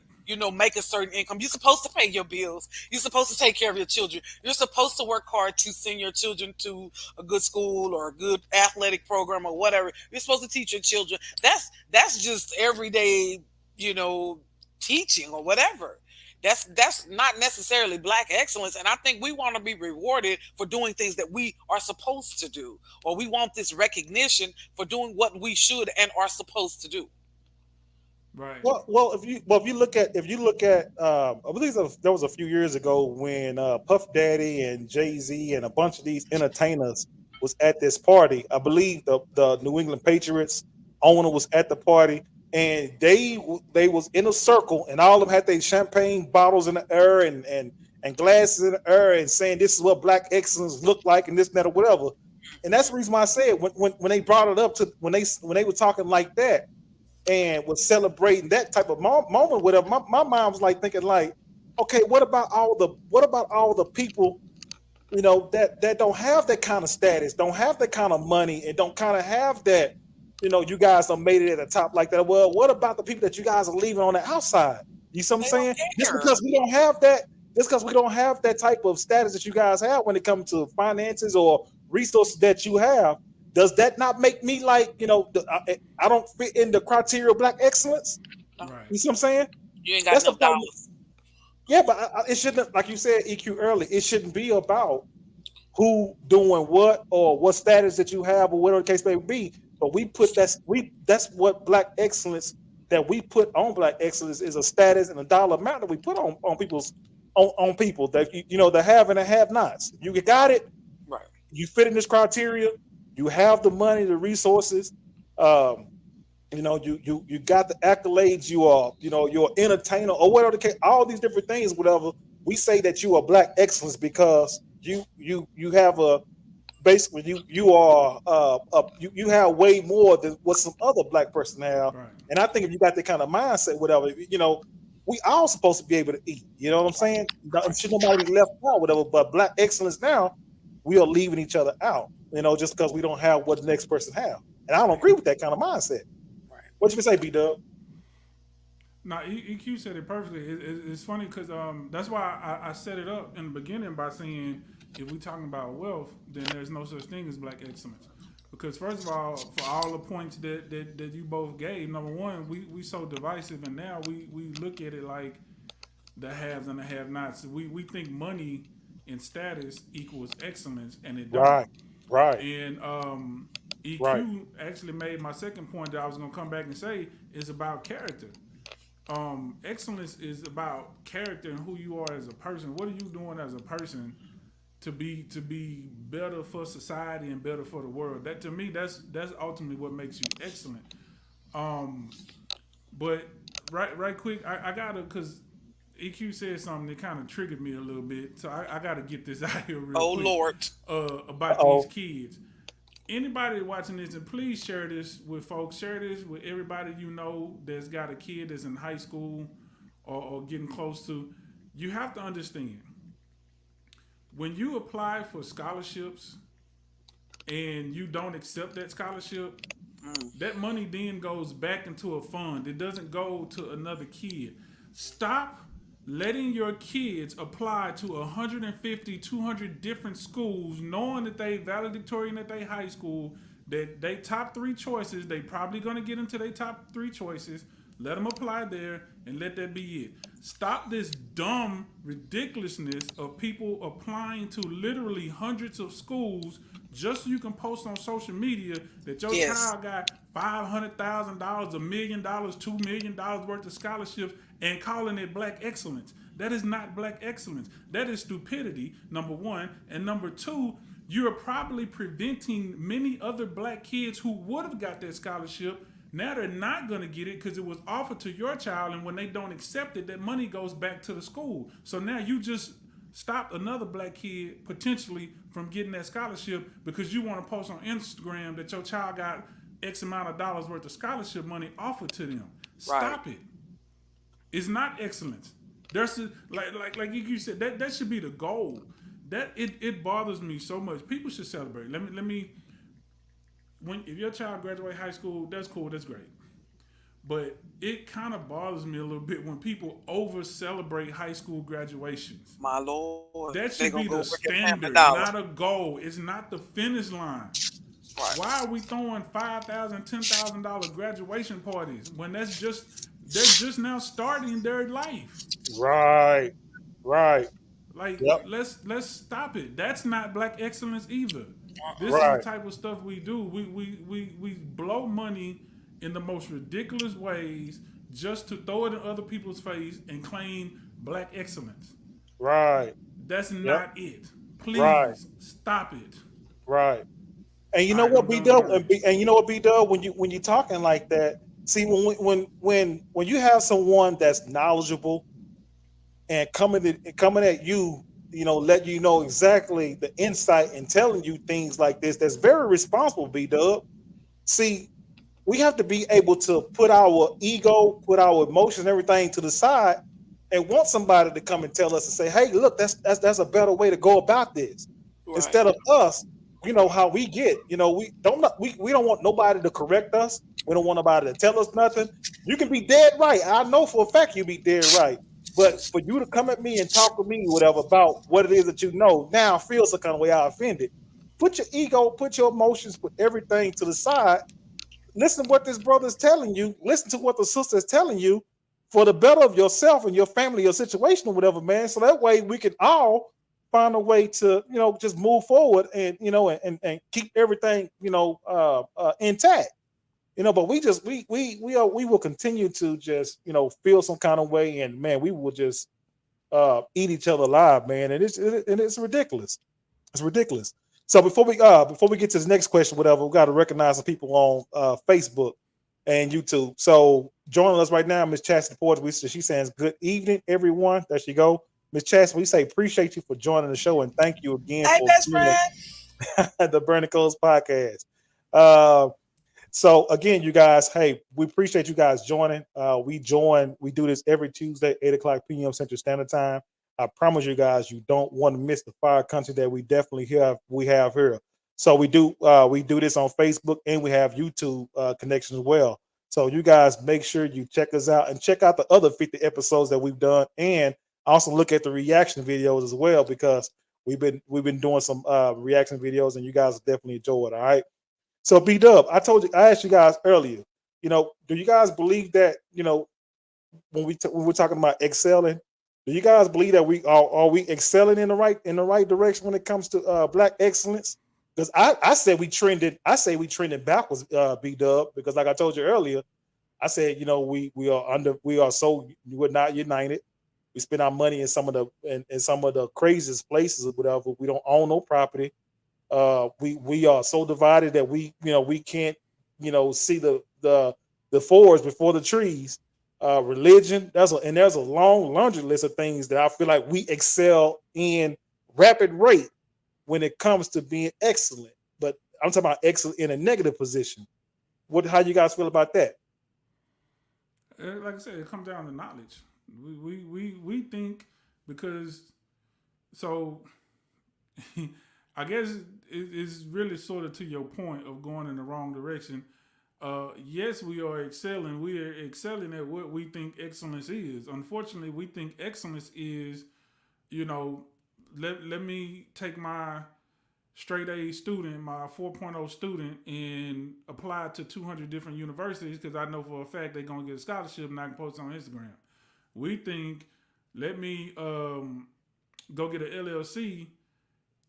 S4: make a certain income. You're supposed to pay your bills. You're supposed to take care of your children. You're supposed to work hard to send your children to a good school or a good athletic program or whatever. You're supposed to teach your children. That's just everyday, you know, teaching or whatever. That's not necessarily black excellence, and I think we want to be rewarded for doing things that we are supposed to do, or we want this recognition for doing what we should and are supposed to do.
S3: Right.
S2: Well, if you look at, I believe there was a few years ago when Puff Daddy and Jay Z and a bunch of these entertainers was at this party. I believe the New England Patriots owner was at the party, and they was in a circle, and all of them had their champagne bottles in the air and glasses in the air, and saying this is what black excellence look like, and this and that or whatever. And that's the reason why I said when they brought it up to when they were talking like that and was celebrating that type of moment with her, my mind was like thinking like, okay, what about all the people, that don't have that kind of status, don't have that kind of money, and don't kind of have that, you guys have made it at the top like that. Well, what about the people that you guys are leaving on the outside? You see what I'm
S4: They don't
S2: saying? Just
S4: care.
S2: because we don't have that, just because we don't have that type of status that you guys have when it comes to finances or resources that you have, does that not make me like, I don't fit in the criteria of black excellence?
S4: No,
S3: Right.
S2: You see what I'm saying?
S4: you ain't got
S2: That's the
S4: enough
S2: part.
S4: dollars.
S2: Yeah, but it shouldn't, like you said, EQ early. It shouldn't be about who doing what or what status that you have or whatever the case may be. But that's what black excellence that we put on black excellence is a status and a dollar amount that we put on people's on people that the have and the have nots. You got it,
S4: Right.
S2: you fit in this criteria, you have the money, the resources, um, you got the accolades, you're an entertainer or whatever the case, all these different things, whatever. We say that you are black excellence because you have a basically you are you have way more than what some other black person have.
S3: Right.
S2: And I think if you got that kind of mindset, whatever, we all supposed to be able to eat. You know what I'm saying? Should nobody be left out, whatever. But black excellence now, we are leaving each other out. Just because we don't have what the next person have. And I don't agree with that kind of mindset.
S4: Right.
S2: What you say, B Dub?
S3: Now, EQ said it perfectly. It's funny because that's why I set it up in the beginning by saying if we talking about wealth, then there's no such thing as black excellence. Because first of all, for all the points that you both gave, number one, we so divisive, and now we look at it like the haves and the have-nots. We think money and status equals excellence, and it don't.
S2: Right, right,
S3: And
S2: right,
S3: EQ actually made my second point that I was gonna come back and say is about character. Excellence is about character and who you are as a person. What are you doing as a person to be better for society and better for the world? That to me, that's ultimately what makes you excellent. Um, but right quick. I gotta because EQ said something that kind of triggered me a little bit, so I gotta get this out here real
S4: Oh
S3: quick.
S4: Lord.
S3: About these
S2: Oh,
S3: kids. Anybody watching this, and please share this with folks. Share this with everybody you know that's got a kid that's in high school or getting close to. You have to understand when you apply for scholarships and you don't accept that scholarship,
S4: Mm,
S3: that money then goes back into a fund. It doesn't go to another kid. Stop letting your kids apply to 150, 200 different schools, knowing that they valedictorian at their high school, that they top three choices, they probably gonna get into their top three choices. Let them apply there and let that be it. Stop this dumb ridiculousness of people applying to literally hundreds of schools just so you can post on social media that your
S4: yes.
S3: child got $500,000, $1 million, $2 million worth of scholarships and calling it black excellence. That is not black excellence. That is stupidity, number one. And number two, you're probably preventing many other black kids who would have got that scholarship. Now they're not going to get it because it was offered to your child, and when they don't accept it, that money goes back to the school. So now you just stopped another black kid potentially from getting that scholarship because you want to post on Instagram that your child got X amount of dollars worth of scholarship money offered to them.
S4: Right.
S3: Stop it. It's not excellence. There's a, like you said that should be the goal. That it bothers me so much. People should celebrate. Let me when if your child graduate high school, that's cool, that's great. But it kind of bothers me a little bit when people over celebrate high school graduations.
S4: My Lord. They
S3: That
S4: gonna
S3: should
S4: go
S3: be
S4: work
S3: the
S4: at Family
S3: standard,
S4: Dollar.
S3: not a goal. It's not the finish line.
S4: Right.
S3: Why are we throwing $5,000, $10,000 graduation parties when they're just now starting their life?
S2: right, right.
S3: Like
S2: Yep,
S3: let's stop it. That's not black excellence either. This is the
S2: right,
S3: type of stuff we do. We blow money in the most ridiculous ways just to throw it in other people's face and claim black excellence.
S2: right.
S3: That's
S2: Yep,
S3: not it.
S2: right,
S3: Please stop it.
S2: right. And you
S3: All
S2: know
S3: right,
S2: what,
S3: I'm
S2: B
S3: done with
S2: Dub,
S3: mine.
S2: and you know what, B Dub, when you talking like that, see when you have someone that's knowledgeable and coming at you, let you know exactly the insight and telling you things like this, that's very responsible, B Dub. See, we have to be able to put our ego, put our emotions, and everything to the side, and want somebody to come and tell us and say, "Hey, look, that's a better way to go about this,"
S4: Right.
S2: instead of us. You know how we get. We don't want nobody to correct us. We don't want nobody to tell us nothing. You can be dead right. I know for a fact you be dead right. But for you to come at me and talk to me, whatever, about what it is that you know, now I feel some kind of way I offended. Put your ego, put your emotions, put everything to the side. Listen to what this brother is telling you. Listen to what the sister is telling you for the better of yourself and your family, your situation, or whatever, man. So that way we can all find a way to, just move forward and, and keep everything, intact. But we will continue to just, feel some kind of way, and man, we will just eat each other alive, man. And it's ridiculous. It's ridiculous. So before we get to the next question, whatever, we got to recognize some people on Facebook and YouTube. So joining us right now, Miss Chastity Porter. She says, "Good evening, everyone." There she go, Miss Chastity. We say appreciate you for joining the show and thank you again
S4: Hey,
S2: for
S4: best
S2: being
S4: friend.
S2: the Burning Coals podcast. Uh, so again, you guys, hey, we appreciate you guys joining. We do this every Tuesday, 8 o'clock p.m. Central Standard Time. I promise you guys, you don't want to miss the fire country that we have here. So we do this on Facebook, and we have YouTube connection as well. So you guys make sure you check us out and check out the other 50 episodes that we've done, and also look at the reaction videos as well, because we've been doing some reaction videos, and you guys definitely enjoy it. All right. So B Dub, I asked you guys earlier. Do you guys believe that when we're talking about excelling, do you guys believe that are we excelling in the right direction when it comes to black excellence? Because I say we trended backwards, B Dub, because like I told you earlier, I said we're not united. We spend our money in some of the craziest places or whatever. We don't own no property. We are so divided that we can't see the forest before the trees. religion. There's a long laundry list of things that I feel like we excel in rapid rate when it comes to being excellent. But I'm talking about excellent in a negative position. How you guys feel about that?
S3: Like I said, it comes down to knowledge. We think because so I guess it's really sort of to your point of going in the wrong direction. Yes, we are excelling. We are excelling at what we think excellence is. Unfortunately, we think excellence is, you know, let me take my straight A student, my 4.0 student, and apply it to 200 different universities because I know for a fact they're going to get a scholarship and I can post it on Instagram. We think, let me go get an LLC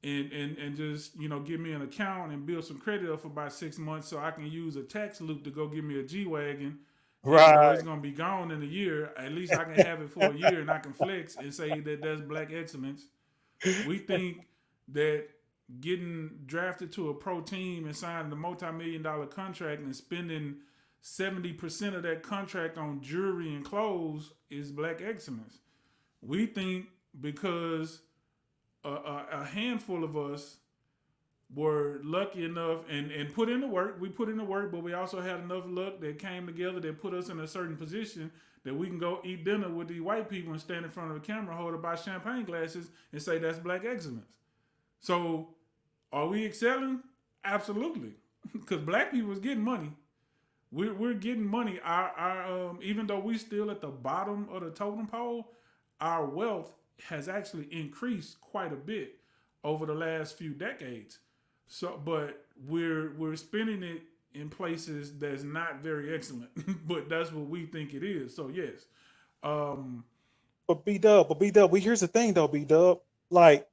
S3: and just give me an account and build some credit up for about 6 months so I can use a tax loop to go get me a G wagon. Even though
S2: Right.
S3: it's gonna be gone in a year, at least I can have it for a year and I can flex and say that that's black excellence. We think that getting drafted to a pro team and signing a multi-million-dollar contract and spending 70% of that contract on jewelry and clothes is black excellence. We think because a handful of us were lucky enough and put in the work. We put in the work, but we also had enough luck that came together that put us in a certain position that we can go eat dinner with these white people and stand in front of a camera, hold up our champagne glasses, and say that's black excellence. So, are we excelling? Absolutely, because black people is getting money. We're getting money. Our even though we still at the bottom of the totem pole, our wealth has actually increased quite a bit over the last few decades. So, but we're spending it in places that's not very excellent, but that's what we think it is. So yes, um,
S2: But B Dub, here's the thing though, B Dub. Like,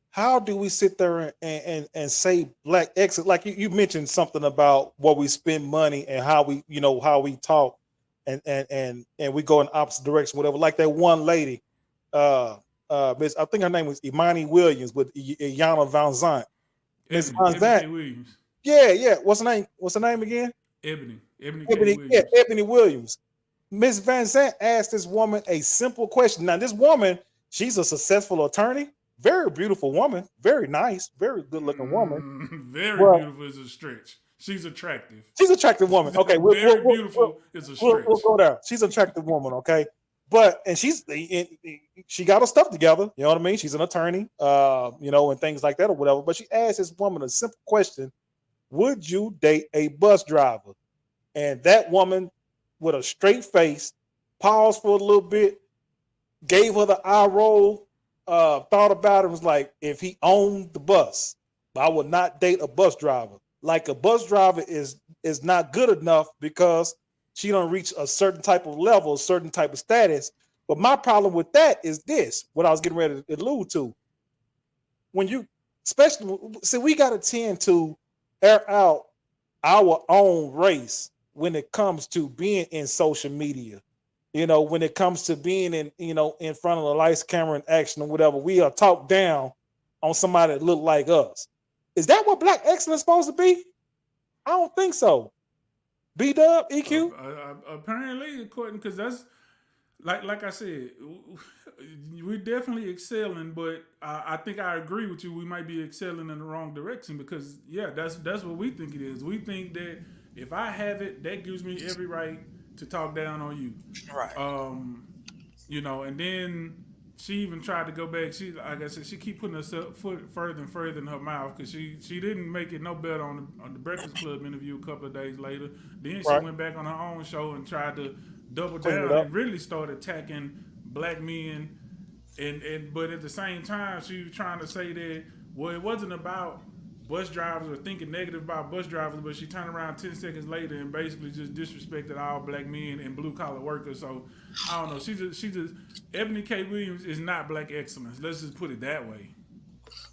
S2: how do we sit there and say black excellence? Like you mentioned something about what we spend money and how how we talk and we go in opposite direction, whatever. Like that one lady, uh Miss, I think her name was Imani Williams with Iyanla Van Zant. Miss Van
S3: Ebony
S2: Zant.
S3: K Williams,
S2: Yeah, yeah. What's her name? What's her name again?
S3: Ebony K
S2: Ebony, yeah,
S3: Williams.
S2: Ebony Williams. Miss Van Zant asked this woman a simple question. Now, this woman, she's a successful attorney, very beautiful woman, very nice, very good looking woman.
S3: Very
S2: Well,
S3: beautiful is a stretch. She's attractive.
S2: she's an attractive woman. Okay,
S3: Very beautiful is a
S2: we'll
S3: stretch.
S2: go there. She's an attractive woman. Okay, but and she got her stuff together. You know what I mean? She's an attorney, and things like that or whatever. But she asked this woman a simple question: would you date a bus driver? And that woman, with a straight face, paused for a little bit, gave her the eye roll, thought about it, was like, if he owned the bus, I would not date a bus driver. Like a bus driver is not good enough because she don't reach a certain type of level, a certain type of status. But my problem with that is this: what I was getting ready to allude to. When you, especially, see, we got to tend to air out our own race when it comes to being in social media. When it comes to being in front of the lights, camera, and action or whatever, we are talked down on somebody that look like us. Is that what black excellence is supposed to be? I don't think so. B Dub, EQ.
S3: Apparently, according because that's like I said, we're definitely excelling, but I think I agree with you. We might be excelling in the wrong direction because yeah, that's what we think it is. We think that if I have it, that gives me every right to talk down on you.
S4: Right.
S3: And then she even tried to go back. She, like I said, she keep putting her foot further and further in her mouth because she didn't make it no better on the Breakfast Club interview a couple of days later. Then she
S2: Right.
S3: went back on her own show and tried to double
S2: Clean it
S3: down
S2: up.
S3: and really start attacking black men. And but at the same time, she was trying to say that it wasn't about bus drivers or thinking negative about bus drivers, but she turned around 10 seconds later and basically just disrespected all black men and blue collar workers. So I don't know. She just Ebony K. Williams is not black excellence. Let's just put it that way.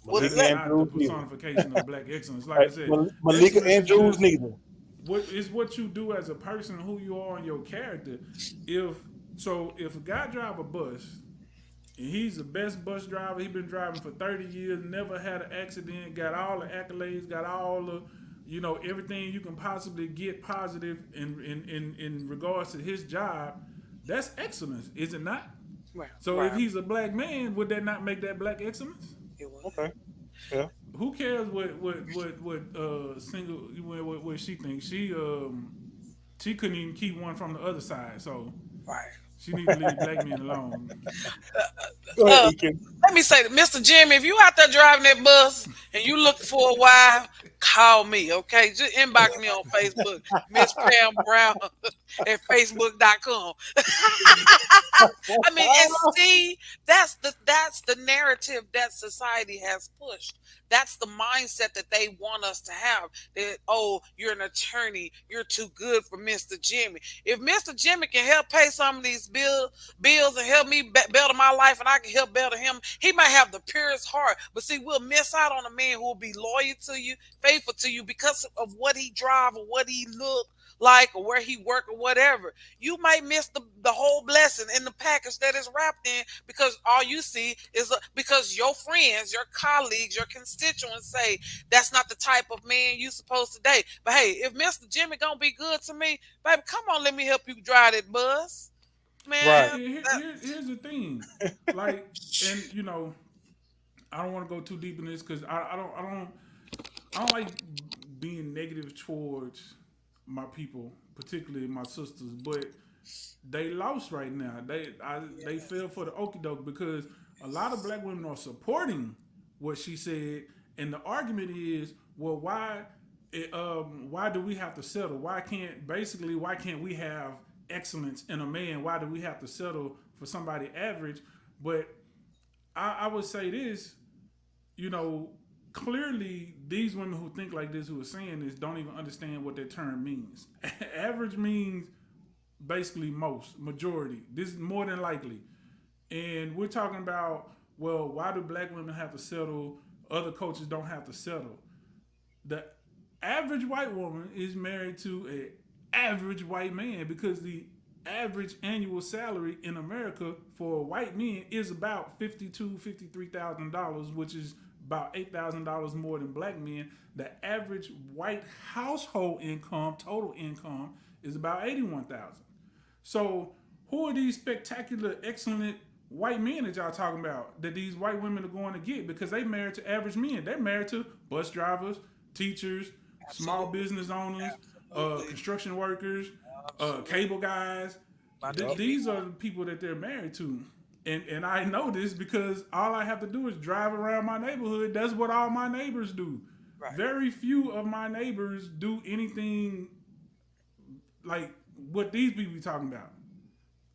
S4: Well,
S3: That
S2: Malika
S3: is
S4: let,
S3: not the
S2: Andrews neither.
S3: personification of black excellence. Like I
S2: Right.
S3: said,
S2: Malika
S3: excellence is
S2: Andrews
S3: just
S2: neither.
S3: what you do as a person, who you are, and your character. If a guy drive a bus and he's the best bus driver. He's been driving for 30 years, never had an accident, got all the accolades, got all the everything you can possibly get positive in regards to his job, that's excellence, is it not?
S4: Right,
S3: So if
S4: right.
S3: he's a black man, would that not make that black excellence?
S4: It was.
S2: Okay. Yeah.
S3: Who cares what single what she thinks? She couldn't even keep one from the other side, so
S4: Right.
S3: she need to leave black men alone.
S2: Go ahead,
S4: Uh,
S2: Ekin.
S4: Let me say, Mr. Jimmy, if you out there driving that bus and you looking for a wife, call me, okay? Just inbox me on Facebook, Miss Pam Brown at Facebook.com. I mean, and see, that's the narrative that society has pushed. That's the mindset that they want us to have. That, oh, you're an attorney, you're too good for Mr. Jimmy. If Mr. Jimmy can help pay some of these bills and help me better my life, and I can help better him, he might have the purest heart. But see, we'll miss out on a man who will be loyal to you, faithful to you, because of what he drive or what he look like or where he work or whatever. You might miss the whole blessing in the package that is wrapped in, because all you see is because your friends, your colleagues, your constituents say that's not the type of man you supposed to date. But hey, if Mr. Jimmy gonna be good to me, baby, come on, let me help you drive that bus,
S2: Right.
S4: man.
S3: Here's the thing, like, and I don't want to go too deep in this because I don't like being negative towards my people, particularly my sisters, but they lost right now. They fell for the okie doke because a lot of black women are supporting what she said, and the argument is, well, why do we have to settle? Why can't we have excellence in a man? Why do we have to settle for somebody average? But I would say this, clearly these women who think like this, who are saying this, don't even understand what that term means. Average means basically majority. This is more than likely. And we're talking about, well, why do black women have to settle? Other cultures don't have to settle. The average white woman is married to an average white man because the average annual salary in America for white men is about $52,000-$53,000, which is about $8,000 more than black men. The average white household income, total income, is about 81,000. So who are these spectacular, excellent white men that y'all talking about that these white women are going to get? Because they married to average men. They're married to bus drivers, teachers, small business owners, construction workers, cable guys. These are the people that they're married to. And I know this because all I have to do is drive around my neighborhood. That's what all my neighbors do.
S4: Right.
S3: Very few of my neighbors do anything like what these people be talking about.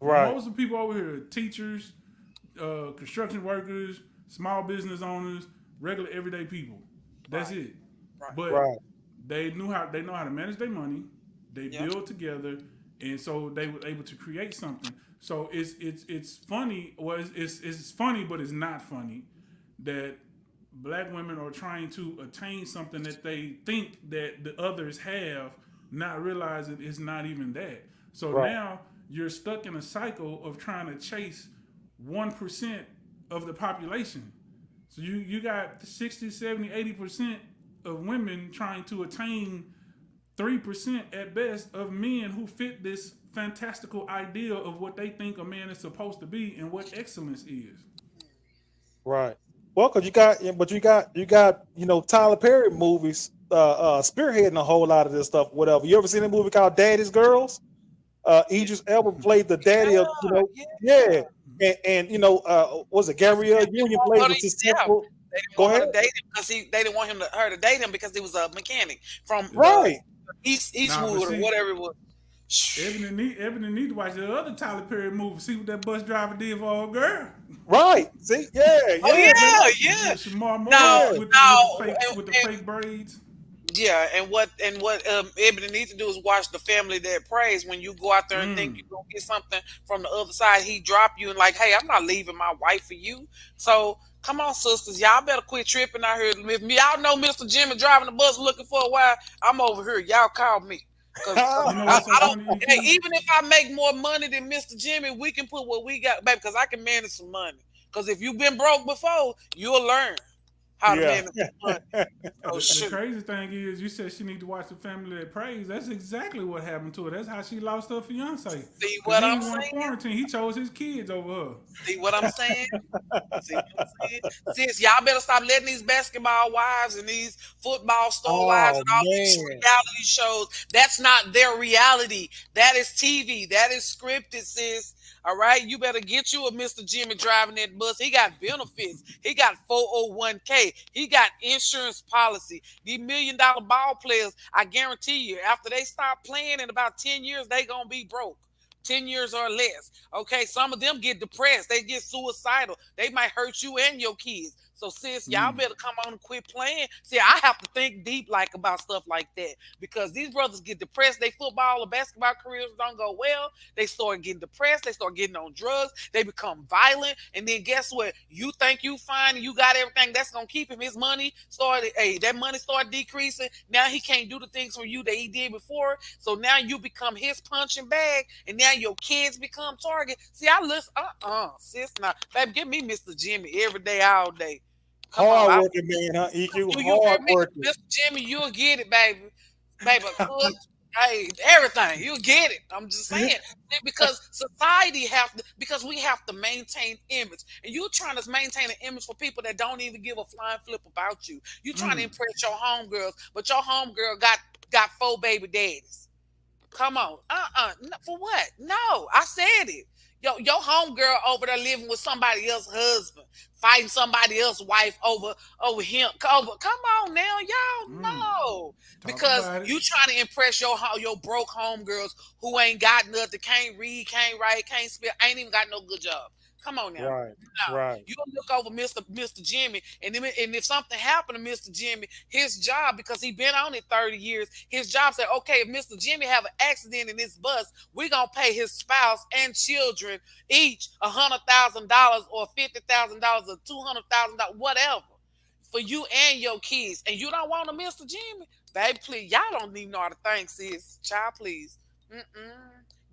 S2: Right.
S3: Most of the people over here are teachers, construction workers, small business owners, regular everyday people. That's it.
S4: Right.
S3: But
S2: Right.
S3: they know how to manage their money. They
S4: Yep.
S3: build together, and so they were able to create something. So it's funny. Well, it's funny, but it's not funny that black women are trying to attain something that they think that the others have, not realizing it's not even that. So
S2: Right.
S3: now you're stuck in a cycle of trying to chase 1% of the population. So you got 60, 70, 80% of women trying to attain 3% at best of men who fit this fantastical idea of what they think a man is supposed to be and what excellence is.
S2: Right. Well, because you got Tyler Perry movies spearheading a whole lot of this stuff. Whatever. You ever seen a movie called Daddy's Girls? Idris Elba played the daddy of
S4: Yeah.
S2: yeah, and was it Gabrielle Union played the
S4: Yeah.
S2: successful?
S4: They didn't
S2: Go
S4: want her
S2: ahead.
S4: to date him because they didn't want her to date him because he was a mechanic from
S2: Right.
S3: Nah, but
S4: Eastwood or
S3: see,
S4: whatever it was.
S3: Evan need to watch the other Tyler Perry movie, see what that bus driver did for old girl.
S2: Right. See. Yeah.
S4: Oh
S2: Yeah.
S4: yeah,
S2: Man.
S4: yeah.
S3: Shamar Moore
S4: No,
S3: with
S4: no,
S3: with the fake braids.
S4: yeah, and what Ebony needs to do is watch The Family That Prays. When you go out there and think
S3: Mm.
S4: you're gonna get something from the other side, he drop you and like, hey, I'm not leaving my wife for you. So come on, sisters, y'all better quit tripping out here. If y'all know Mr. Jimmy driving the bus looking for a while, I'm over here. Y'all call me. Cause
S3: You know what's so
S4: I don't.
S3: funny,
S4: Hey,
S3: EQ?
S4: even if I make more money than Mr. Jimmy, we can put what we got, baby. Because I can manage some money. Because if you've been broke before, you'll learn. How the
S2: Yeah.
S4: man is money. Oh
S3: The
S4: shoot.
S3: crazy thing is, you said she need to watch the family that prays. That's exactly what happened to her. That's how she lost her fiance.
S4: See
S3: Cause
S4: what
S3: he
S4: I'm
S3: didn't want to
S4: saying?
S3: quarantine. He chose his kids over her.
S4: See what I'm saying? See what I'm saying? Sis, y'all better stop letting these basketball wives and these football star wives
S2: Oh
S4: and all these
S2: man.
S4: reality shows. That's not their reality. That is TV. That is scripted, sis. All right, you better get you a Mr. Jimmy driving that bus. He got benefits. He got 401k. He got insurance policy. These $1 million ball players, I guarantee you, after they stop playing in about 10 years, they gonna be broke. 10 years or less. Okay, some of them get depressed. They get suicidal. They might hurt you and your kids. So, sis, y'all
S3: Mm.
S4: better come on and quit playing. See, I have to think deep like about stuff like that because these brothers get depressed. They football or basketball careers don't go well. They start getting depressed. They start getting on drugs. They become violent. And then guess what? You think you fine and you got everything that's gonna keep him. His money started, hey, that money started decreasing. Now he can't do the things for you that he did before. So now you become his punching bag, and now your kids become target. See, I listen, sis, now, baby, give me Mr. Jimmy every day, all day. Come on,
S2: Hard working man, huh? EQ,
S4: you hear
S2: hard
S4: me,
S2: working.
S4: Mr. Jimmy? You'll get it, baby. Baby, cook, hey, everything. You'll get it. I'm just saying because society have to because we have to maintain image, and you trying to maintain an image for people that don't even give a flying flip about you. You trying to
S3: Mm.
S4: impress your homegirls, but your homegirl got 4 baby daddies. Come on. For what? No, I said it. Your homegirl over there living with somebody else's husband, fighting somebody else's wife over him. Come on now, y'all
S3: Mm.
S4: know.
S3: Talk
S4: Because
S3: about it.
S4: you trying to impress your broke homegirls who ain't got nothing, can't read, can't write, can't spell, ain't even got no good job. Come on now.
S2: Right,
S4: No,
S2: right.
S4: you look over Mr. Jimmy, and if something happened to Mr. Jimmy, his job because he been on it 30 years, his job said, okay, if Mr. Jimmy have an accident in this bus, we gonna pay his spouse and children each $100,000 or $50,000 or $200,000, whatever, for you and your kids. And you don't want a Mr. Jimmy, baby, please, y'all don't even know how to thank sis, child, please. Mm-mm.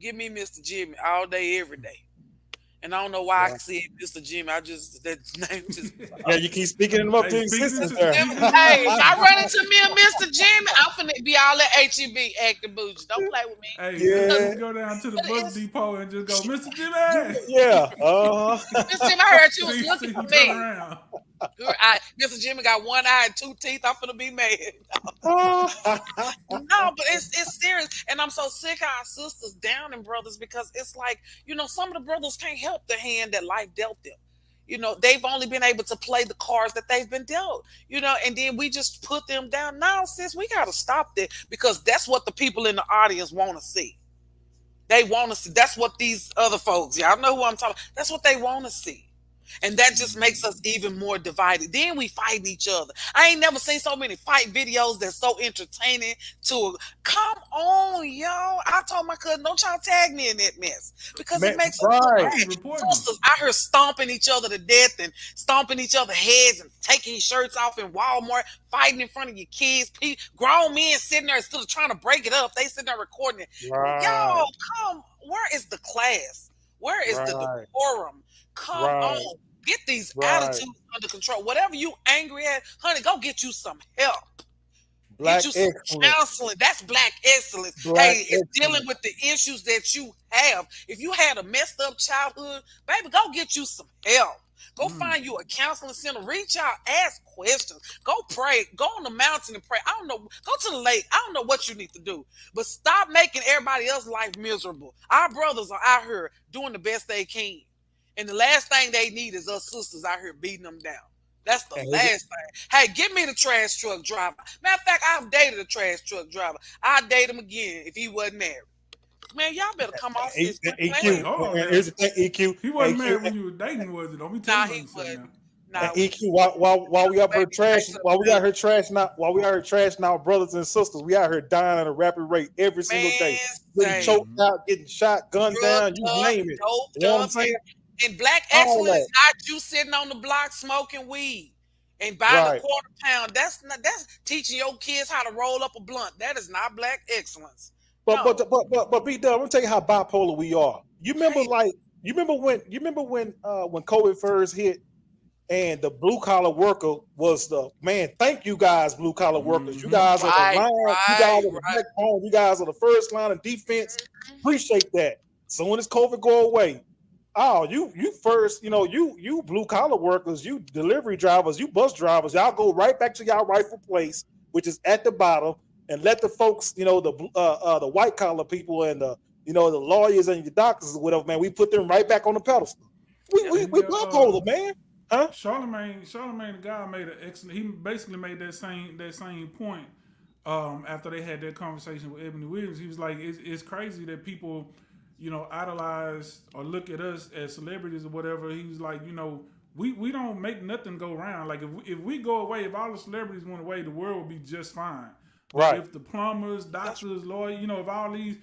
S4: Give me Mr. Jimmy all day, every day. And I don't know why I
S2: Right.
S4: said Mr. Jimmy. I just that name just.
S2: Yeah, you keep speaking him up to
S3: Hey,
S2: existence there.
S3: speaking into
S4: Hey, if I
S3: existence.
S4: run into me and Mr. Jimmy, I'm finna be all at HEB acting bougie. Don't play with me
S3: Hey,
S4: because
S2: Yeah,
S3: just go down to the bus
S4: it's
S3: depot and just go, Mr. Jimmy.
S2: yeah.
S4: Mr. Jimmy. I heard you was
S3: See
S4: looking
S3: you
S4: for
S3: turn
S4: me.
S3: around.
S4: Mr. Jimmy got one eye and 2 teeth. I'm finna be mad. No, but it's serious, and I'm so sick of our sisters down and brothers because it's like some of the brothers can't help the hand that life dealt them. They've only been able to play the cards that they've been dealt. And then we just put them down. Now, sis, we gotta stop that because that's what the people in the audience want to see. They want to see. That's what these other folks, y'all know who I'm talking. That's what they want to see. And that just makes us even more divided. Then we fight each other. I ain't never seen so many fight videos that's so entertaining. Come on, yo. I told my cousin, don't y'all tag me in that mess because it
S2: Man,
S4: makes us look
S2: right.
S3: I be
S4: bad.
S3: reporting them.
S4: Sisters out here stomping each other to death and stomping each other heads and taking shirts off in Walmart, fighting in front of your kids. Grown men sitting there still trying to break it up. They sitting there recording it.
S2: Right,
S4: Yo, where is the class? Where is the
S2: right,
S4: decorum? Come
S2: right,
S4: on. Get these
S2: right.
S4: attitudes under control. Whatever you angry at, honey, go get you some help. Get
S2: Black
S4: you some
S2: excellence.
S4: counseling. That's black excellence.
S2: Black
S4: Hey, it's dealing
S2: excellence.
S4: with the issues that you have. If you had a messed up childhood, baby, go get you some help. Go
S3: Mm.
S4: find you a counseling center. Reach out, ask questions. Go pray. Go on the mountain and pray. I don't know. Go to the lake. I don't know what you need to do. But stop making everybody else's life miserable. Our brothers are out here doing the best they can. And the last thing they need is us sisters out here beating them down. That's the
S2: And
S4: last thing. Hey, give me the trash truck driver. Matter of fact, I've dated a trash truck driver. I'd date him again if he wasn't married. Man, y'all better come off this. Quit
S3: Wait,
S4: playing.
S2: EQ.
S3: hold on
S2: And
S3: now.
S2: here's the thing, EQ.
S3: He wasn't
S2: EQ.
S3: married when you were dating, was it? Don't be
S4: Nah,
S3: telling
S4: he
S3: me something
S4: wasn't.
S3: now.
S2: And
S4: Nah,
S2: EQ, while we out here trash, while we out here trashing out, while we out here trashing our brothers and sisters, we out here dying at a rapid rate every single day.
S4: man,
S2: Getting
S4: say
S2: choked out, getting shot, gunned down,
S4: drugged
S2: you
S4: up,
S2: name it.
S4: doped
S2: You know what I'm
S4: up,
S2: saying?
S4: and black
S2: All
S4: excellence
S2: that.
S4: is not you sitting on the block smoking weed and buying a
S2: Right.
S4: quarter pound. That's teaching your kids how to roll up a blunt. That is not black excellence.
S2: But
S4: No.
S2: B Dub, I'm gonna tell you how bipolar we are. You remember
S4: Hey,
S2: like you remember when when COVID first hit and the blue collar worker was the man. Thank you guys, blue collar workers. You
S3: Mm-hmm.
S2: guys are the
S4: Right,
S2: line. You guys
S4: right,
S2: are the
S4: right.
S2: backbone. You guys are the first line of defense. Appreciate that. So when this COVID go away, oh, you first, you blue collar workers, you delivery drivers, you bus drivers, y'all go right back to y'all rightful place, which is at the bottom, and let the folks, the white collar people and the lawyers and your doctors or whatever, man, we put them right back on the pedestal. We
S4: Yeah.
S2: we
S3: And
S2: we bipolar, man, huh?
S3: Charlemagne, the guy made an excellent. He basically made that same point. After they had that conversation with Ebony Williams, he was like, "It's crazy that people, idolize or look at us as celebrities or whatever." He was like, we don't make nothing go round. Like if we go away, if all the celebrities went away, the world would be just fine. But
S2: Right,
S3: if the plumbers,
S4: That's
S3: doctors, lawyers, if all these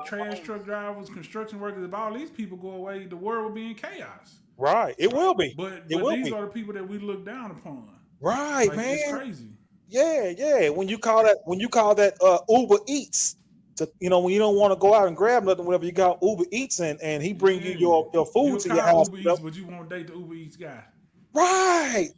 S3: trash truck drivers, construction workers, if all these people go away, the world will be in chaos.
S2: right. It will be.
S3: But
S2: It
S3: but
S2: will
S3: these
S2: be.
S3: are the people that we look down upon.
S2: Right,
S3: Like it's
S2: man.
S3: crazy.
S2: Yeah, yeah. When you call that Uber Eats to when you don't want to go out and grab nothing, whatever you got Uber Eats and he bring you
S3: Yeah,
S2: your food
S3: you'll
S2: to your
S3: call
S2: house.
S3: Uber Eats, but you won't date the Uber Eats guy.
S2: Right.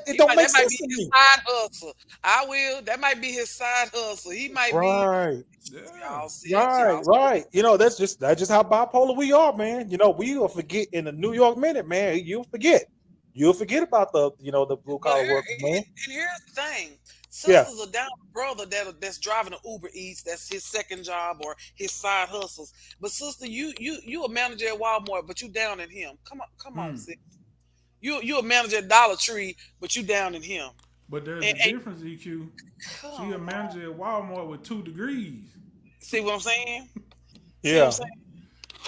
S2: It don't make
S4: that might
S2: sense
S4: be
S2: to
S4: his
S2: me.
S4: side hustle. I will. That might be his side hustle. He might be.
S2: Right.
S3: Yeah,
S4: Y'all see it.
S2: Right,
S4: Y'all.
S2: right. That's just how bipolar we are, man. We will forget in the New York minute, man. You'll forget. You'll forget about the blue
S4: But
S2: collar workers, man.
S4: here's the thing.
S2: Yeah,
S4: Sisters are down brother that's driving an Uber Eats. That's his second job or his side hustles. But sister, you a manager at Walmart, but you down in him. Come on,
S3: hmm.
S4: sis. You a manager at Dollar Tree, but you down in him.
S3: But there's a
S4: And
S3: difference, EQ. She a
S4: come on,
S3: manager at Walmart with 2 degrees.
S4: see what I'm saying? See what I'm
S2: yeah,
S4: saying?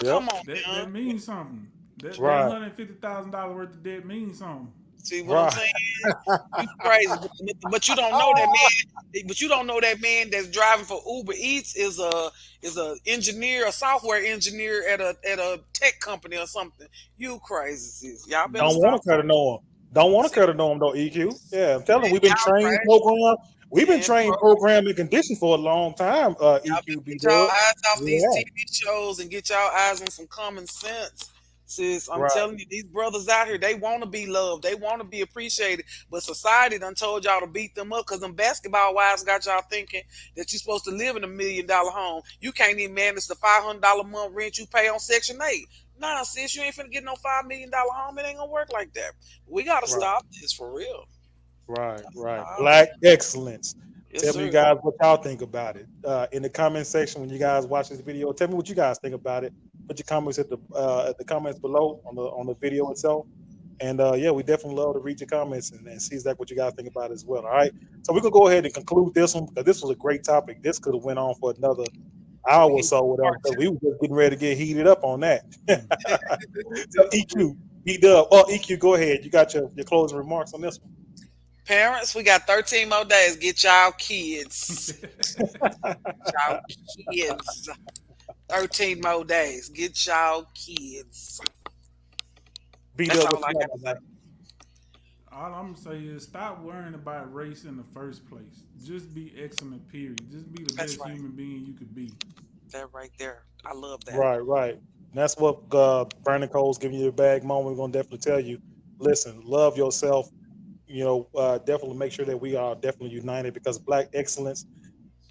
S2: yep.
S4: Come on,
S3: That
S4: man.
S3: means something. That
S2: Right,
S3: $150,000 worth of debt means something.
S4: See what I'm
S2: right.
S4: saying? You crazy, but you don't know that man. But you don't know that man that's driving for Uber Eats is a engineer, a software engineer at a tech company or something. You crazy, sis. Y'all better
S2: Don't want
S4: stop.
S2: to cut to know him. Don't want to
S4: See,
S2: cut to know him though. EQ. Yeah, I'm telling.
S4: man,
S2: We've been
S4: y'all
S2: trained,
S4: crazy,
S2: programmed. We've been
S4: man.
S2: trained, programmed, and conditioned for a long time.
S4: Y'all better
S2: EQ B
S4: get y'all
S2: Dub.
S4: eyes off these
S2: Yeah.
S4: TV shows and get y'all eyes on some common sense. Sis, I'm
S2: Right.
S4: telling you, these brothers out here, they want to be loved. They want to be appreciated. But society done told y'all to beat them up because them basketball wives got y'all thinking that you're supposed to live in $1 million home. You can't even manage the $500 month rent you pay on Section 8. Nah, sis, you ain't finna get no $5 million home. It ain't gonna work like that. We gotta
S2: Right.
S4: stop this for real.
S2: Right. Right.
S4: Stop.
S2: Black excellence.
S4: Yes,
S2: Tell me, you
S4: sir.
S2: guys, what y'all think about it in the comment section when you guys watch this video. Tell me what you guys think about it. Put your comments at the comments below on the video itself. And yeah, we definitely love to read your comments and see exactly what you guys think about it as well. All right. So we can go ahead and conclude this one because this was a great topic. This could have went on for another hour
S4: We
S2: or
S4: can
S2: so, whatever,
S4: part
S2: because
S4: two.
S2: we were just getting ready to get heated up on that.
S3: Hmm.
S2: So EQ, B Dub. Oh, EQ, go ahead. You got your closing remarks on this one.
S4: Parents, we got 13 more days. Get y'all kids. Y'all kids. 13 more days. Get y'all kids.
S2: B
S4: That's
S2: Dub,
S4: all
S2: what
S4: I
S2: you
S4: got
S2: got,
S4: to
S2: man?
S4: say.
S3: All I'm gonna say is stop worrying about race in the first place. Just be excellent, period. Just be the
S4: That's
S3: best
S4: right.
S3: human being you could be.
S4: That right there. I love that.
S2: Right, right. And that's what Burning Coal's giving you a bag moment. We're gonna definitely tell you. Listen, love yourself. Definitely make sure that we are definitely united because black excellence.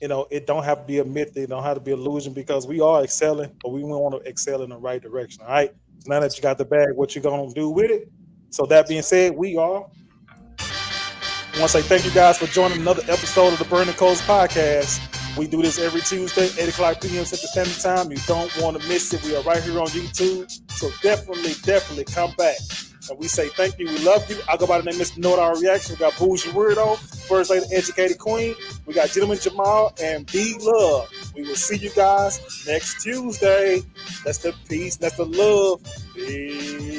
S2: It don't have to be a myth. It don't have to be an illusion because we are excelling, but we want to excel in the right direction. All right. So now that you got the bag, what you gonna do with it? So that
S4: That's
S2: being
S4: right.
S2: said, I want to say thank you guys for joining another episode of the Burning Coals podcast. We do this every Tuesday, 8 o'clock p.m. Central Standard Time. You don't want to miss it. We are right here on YouTube. So definitely come back. And we say thank you. We love you. I go by the name Mr. Know It All Reaction. We got Bougie Weirdo, First Lady Educated Queen. We got Gentleman Jamal and B Love. We will see you guys next Tuesday. That's the peace. That's the love. Peace.